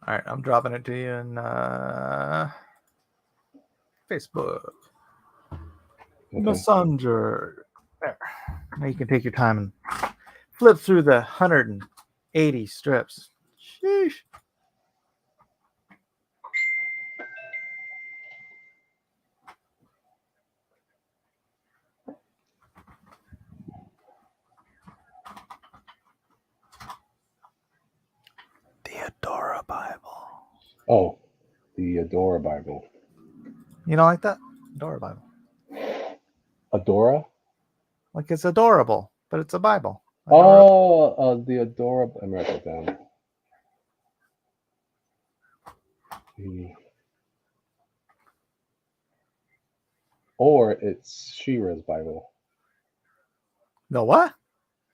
All right, I'm dropping it to you in Facebook. Okay. Messenger. There. Now you can take your time and flip through the 180 strips. Sheesh. The Adora Bible. Oh, the Adora Bible. You don't like that? Adora Bible. Adora? Like it's adorable, but it's a Bible. Adorable. Oh, the adorable. I'm write that down. Or it's She-Ra's Bible. The what?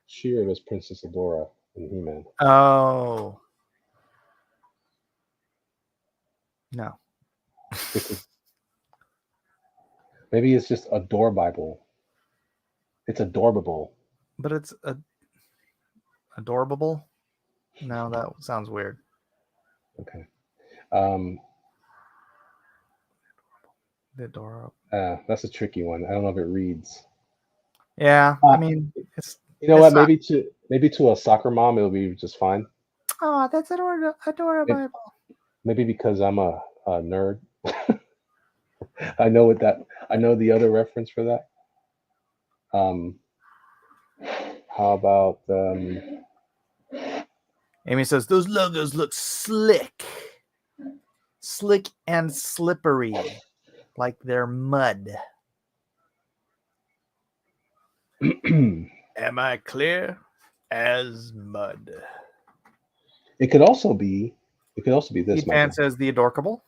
She-Ra was Princess Adora in He-Man. Oh. No. Maybe it's just Adore Bible. It's adorable. But it's adorable. No, that sounds weird. Okay. The adorable. That's a tricky one. I don't know if it reads. Yeah, I mean, it's. You know it's what? not- Maybe to a soccer mom, it'll be just fine. Oh, that's adorable. Maybe because I'm a nerd. I know what that. I know the other reference for that. How about Amy says those logos look slick and slippery, like they're mud. Am I clear as mud? It could also be this. Man says the adorable.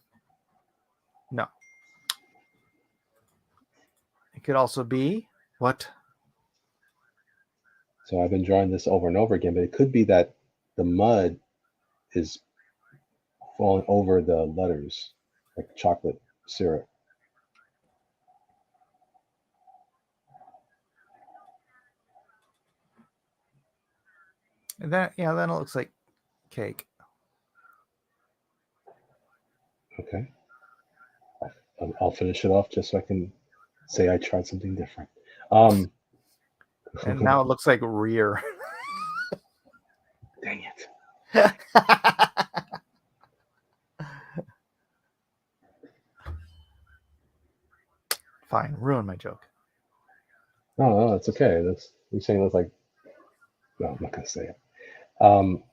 No. It could also be what? So I've been drawing this over and over again, but it could be that the mud is falling over the letters, like chocolate syrup. And then it looks like cake. Okay. I'll finish it off just so I can say I tried something different. And now it looks like rear. Dang it. Fine, ruin my joke. No, it's okay. You're saying it's like, no, I'm not gonna say it. Well,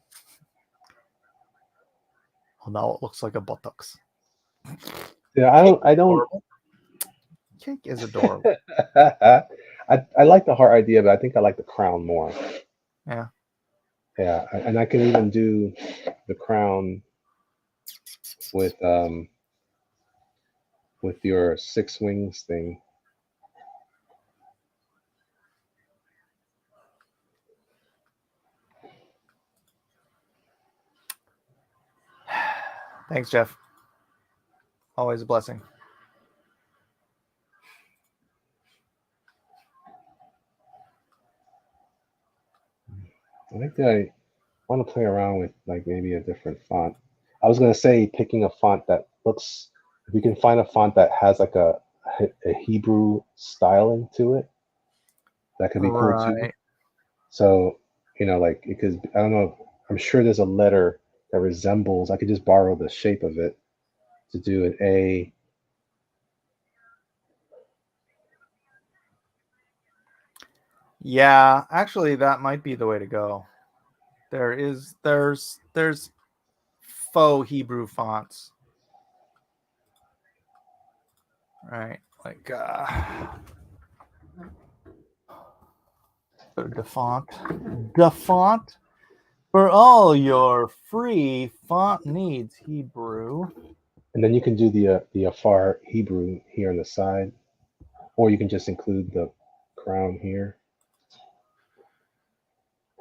now it looks like a buttocks. Yeah, I don't. Adorable. Cake is adorable. I like the heart idea, but I think I like the crown more. Yeah. Yeah, and I can even do the crown with your 6 wings thing. Thanks, Jeff. Always a blessing. I think that I want to play around with like maybe a different font. I was gonna say picking a font that looks. If we can find a font that has like a Hebrew styling to it, that could be cool too. So like it could. I don't know. I'm sure there's a letter that resembles. I could just borrow the shape of it to do an A. Yeah, actually, that might be the way to go. There's faux Hebrew fonts, right? Like DaFont for all your free font needs. Hebrew, And then you can do the Afar Hebrew here on the side, or you can just include the crown here.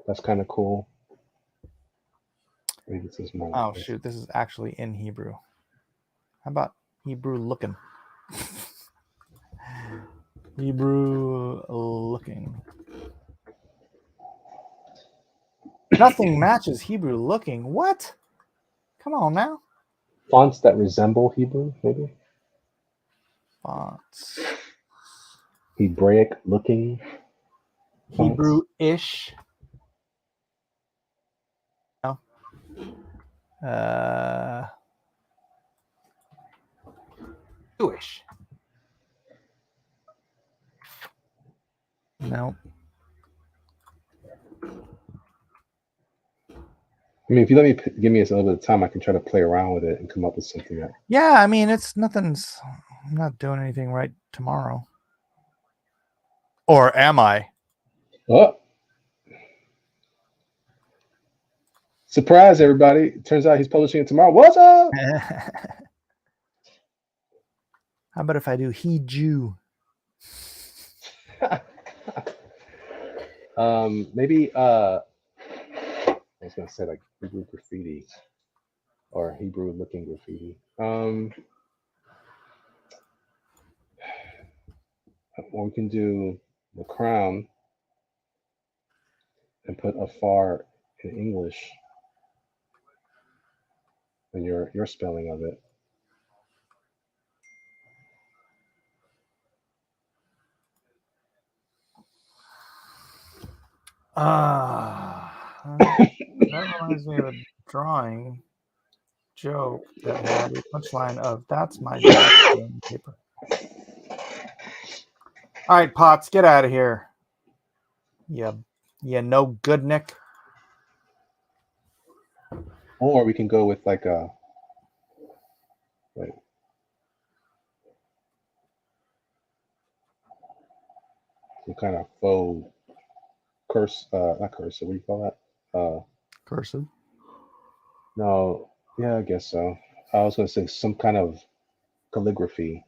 That's kind of cool. Maybe this is more. Oh shoot, this is actually in Hebrew. How about Hebrew looking? Hebrew looking. Nothing matches Hebrew looking. What? Come on now. Fonts that resemble Hebrew, maybe. Fonts. Hebraic looking. Fonts. Hebrew-ish. No. Jewish. No. I mean, if you let me give me a little bit of time, I can try to play around with it and come up with something that. Yeah, I mean, I'm not doing anything right tomorrow. Or am I? Oh, surprise, everybody. Turns out he's publishing it tomorrow. What's up? How about if I do he Jew? Maybe I was gonna say like Hebrew graffiti or Hebrew looking graffiti. Well, we can do the crown and put afar in English and your spelling of it. That reminds me of a drawing joke that had a punchline of "That's my dad" paper. All right, Potts, get out of here. You no good, Nick. Or we can go with like a some kind of faux curse, not curse. What do you call that? Cursive. No, yeah, I guess so. I was gonna say some kind of calligraphy.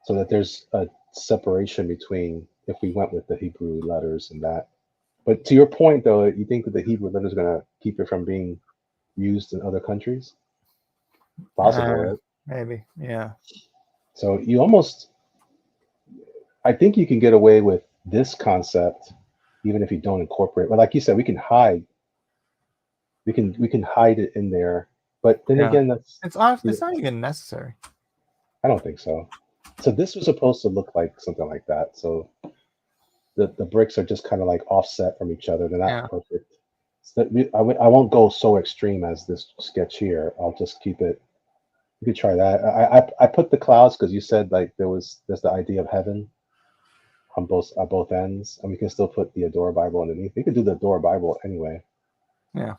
So that there's a separation between if we went with the Hebrew letters and that. But to your point, though, you think that the Hebrew letters are gonna keep it from being used in other countries? Possible, right? Maybe, yeah. So you almost, I think you can get away with this concept even if you don't incorporate. But like you said, we can hide. We can hide it in there. But then again, it's not even necessary. I don't think so. So this was supposed to look like something like that. So the bricks are just kind of like offset from each other. They're not perfect. So I won't go so extreme as this sketch here. I'll just keep it. You could try that. I put the clouds because you said like there's the idea of heaven on both ends, and we can still put the Adora Bible underneath. We could do the Adora Bible anyway. Yeah.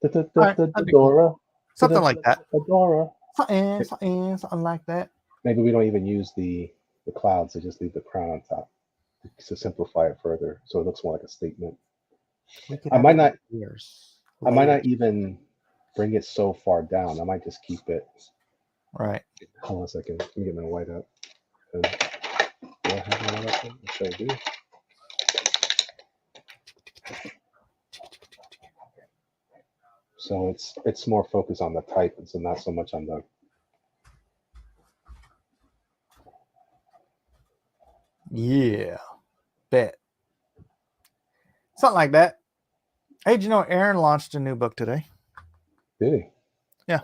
Adora. Cool. Something like that. Adora. Something like that. Maybe we don't even use the clouds. So just leave the crown on top to simplify it further, so it looks more like a statement. I might not even bring it so far down. I might just keep it. Right. Hold on a second. Let me get my white up. Do I have my white up? I sure do. So it's more focused on the type, and so not so much on the. Yeah, bet. Something like that. Hey, did you know Aaron launched a new book today? Did he? Yeah.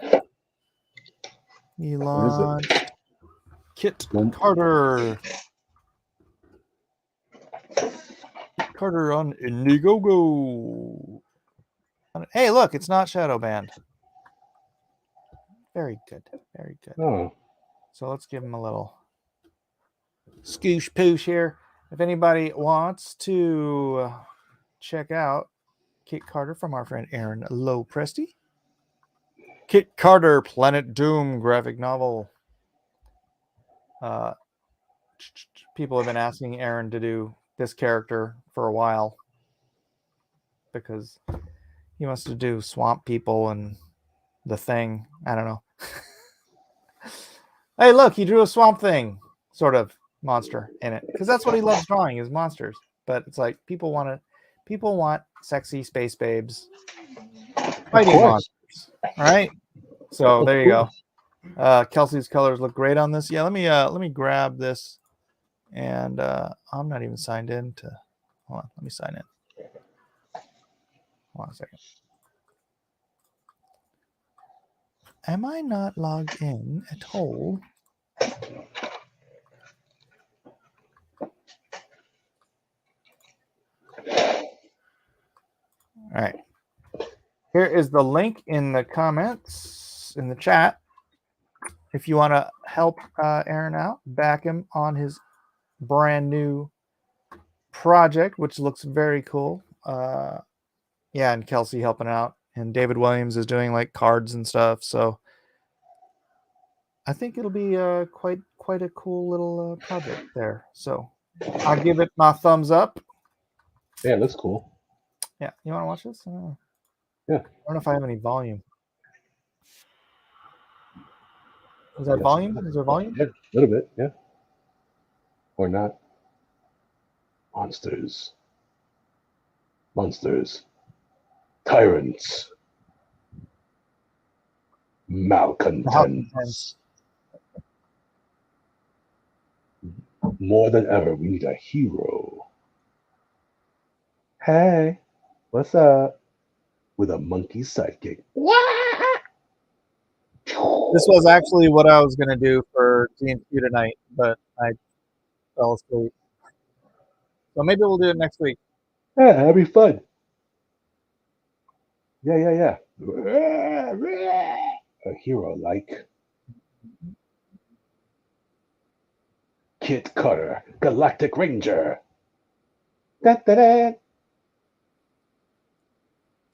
He launched Kit Carter. Kit Carter on Indiegogo. Hey, look, it's not shadow banned. Very good. Very good. Oh. So let's give him a little scoosh poosh here. If anybody wants to check out Kit Carter from our friend Aaron Lopresti, Kit Carter Planet Doom graphic novel. People have been asking Aaron to do this character for a while because he wants to do swamp people and the Thing. I don't know. Hey, look, he drew a Swamp Thing sort of monster in it because that's what he loves drawing is monsters. But it's like people want sexy space babes fighting monsters, right? So there you go. Kelsey's colors look great on this. Yeah, let me grab this, and I'm not even signed in to. Hold on, let me sign in. Hold on a second. Am I not logged in at all? All right. Here is the link in the comments in the chat. If you want to help Aaron out, back him on his brand new project, which looks very cool. Yeah, and Kelsey helping out and David Williams is doing like cards and stuff. So I think it'll be quite a cool little project there. So I'll give it my thumbs up. Yeah, it looks cool. Yeah, you want to watch this? Yeah. I don't know if I have any volume. Is that Yes. volume? Is there volume? Yeah, a little bit, yeah. Or not. Monsters. Monsters. Tyrants. Malcontents. More than ever, we need a hero. Hey, what's up? With a monkey sidekick. This was actually what I was going to do for G&Q tonight, but I fell asleep. So maybe we'll do it next week. Yeah, that'd be fun. Yeah. A hero like Kit Carter, Galactic Ranger. Da-da-da.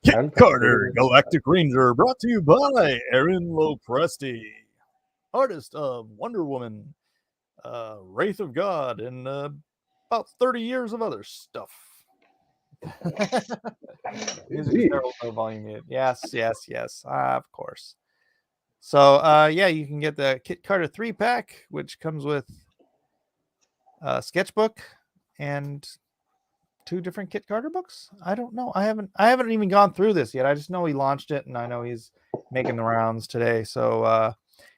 Kit Carter, Galactic Ranger, brought to you by Aaron Lopresti, artist of Wonder Woman, Wraith of God, and about 30 years of other stuff. Music is terrible, no volume muted. Yes, of course. So, yeah, you can get the Kit Carter 3-pack, which comes with a sketchbook and 2 different Kit Carter books. I don't know. I haven't even gone through this yet. I just know he launched it, and I know he's making the rounds today. So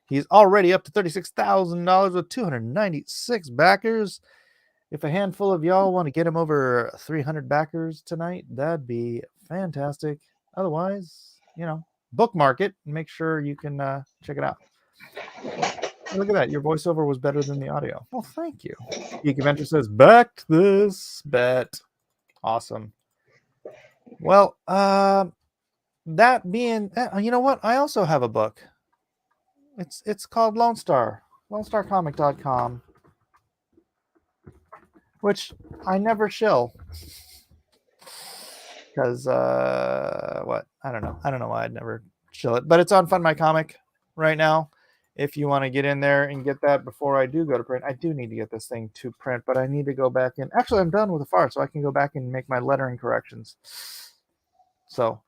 he's already up to $36,000 with 296 backers. If a handful of y'all want to get him over 300 backers tonight, that'd be fantastic. Otherwise, bookmark it and make sure you can check it out. Look at that. Your voiceover was better than the audio. Well, thank you. Geek Adventure says, backed this bet. Awesome. Well, that being, you know what? I also have a book. It's called Lone Star, LoneStarComic.com, which I never shill. Because, what? I don't know why I'd never shill it. But it's on Fund My Comic right now. If you want to get in there and get that before I do go to print. I do need to get this thing to print, but I need to go back in. Actually, I'm done with the fart, so I can go back and make my lettering corrections. So,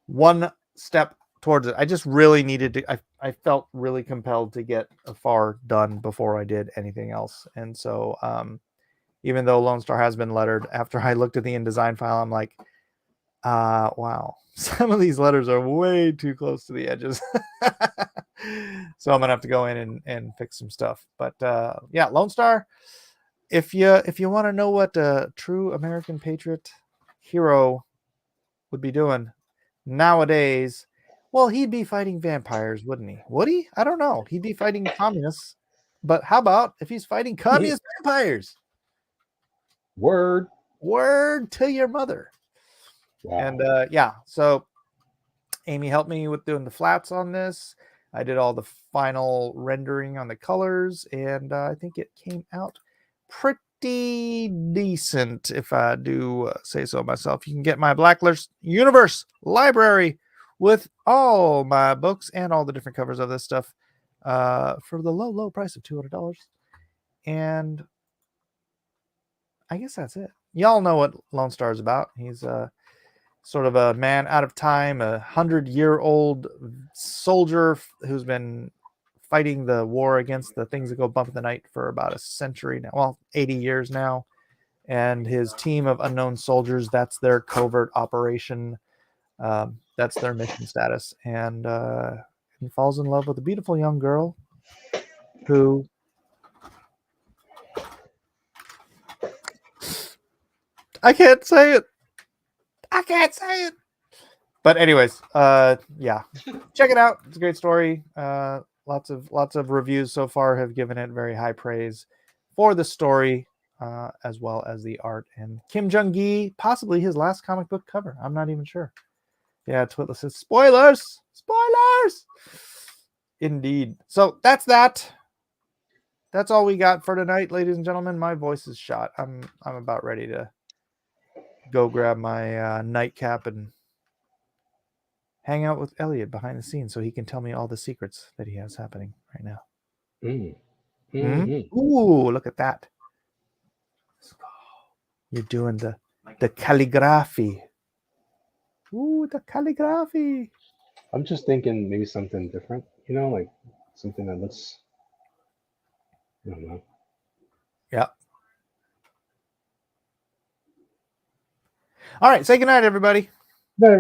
one step towards it. I just really needed to, I felt really compelled to get a far done before I did anything else. And so, even though Lone Star has been lettered, after I looked at the InDesign file, I'm like, wow, some of these letters are way too close to the edges. So I'm gonna have to go in and fix some stuff. But yeah, Lone Star, if you want to know what a true American patriot hero would be doing nowadays, well, he'd be fighting vampires, wouldn't he? Would he? I don't know. He'd be fighting communists. But how about if he's fighting communist vampires? Word to your mother. Wow. And yeah, so Amy helped me with doing the flats on this. I did all the final rendering on the colors, and I think it came out pretty decent, if I do say so myself. You can get my Blacklist Universe library with all my books and all the different covers of this stuff for the low price of $200. And I guess that's it. Y'all know what Lone Star is about. He's sort of a man out of time, 100-year-old soldier who's been fighting the war against the things that go bump in the night for about a century now. Well, 80 years now. And his team of unknown soldiers, that's their covert operation. That's their mission status. And he falls in love with a beautiful young girl who... I can't say it. But anyways, yeah, check it out. It's a great story. Lots of reviews so far have given it very high praise for the story, as well as the art. And Kim Jung-gi, possibly his last comic book cover. I'm not even sure. Yeah, Twitless says spoilers. Indeed. So that's that. That's all we got for tonight, ladies and gentlemen. My voice is shot. I'm about ready to go grab my nightcap and hang out with Elliot behind the scenes so he can tell me all the secrets that he has happening right now. Mm. Hmm? Mhm. Ooh, look at that. You're doing the calligraphy. Ooh, the calligraphy. I'm just thinking maybe something different, like something that looks, I don't know. Yeah. All right, say goodnight, everybody.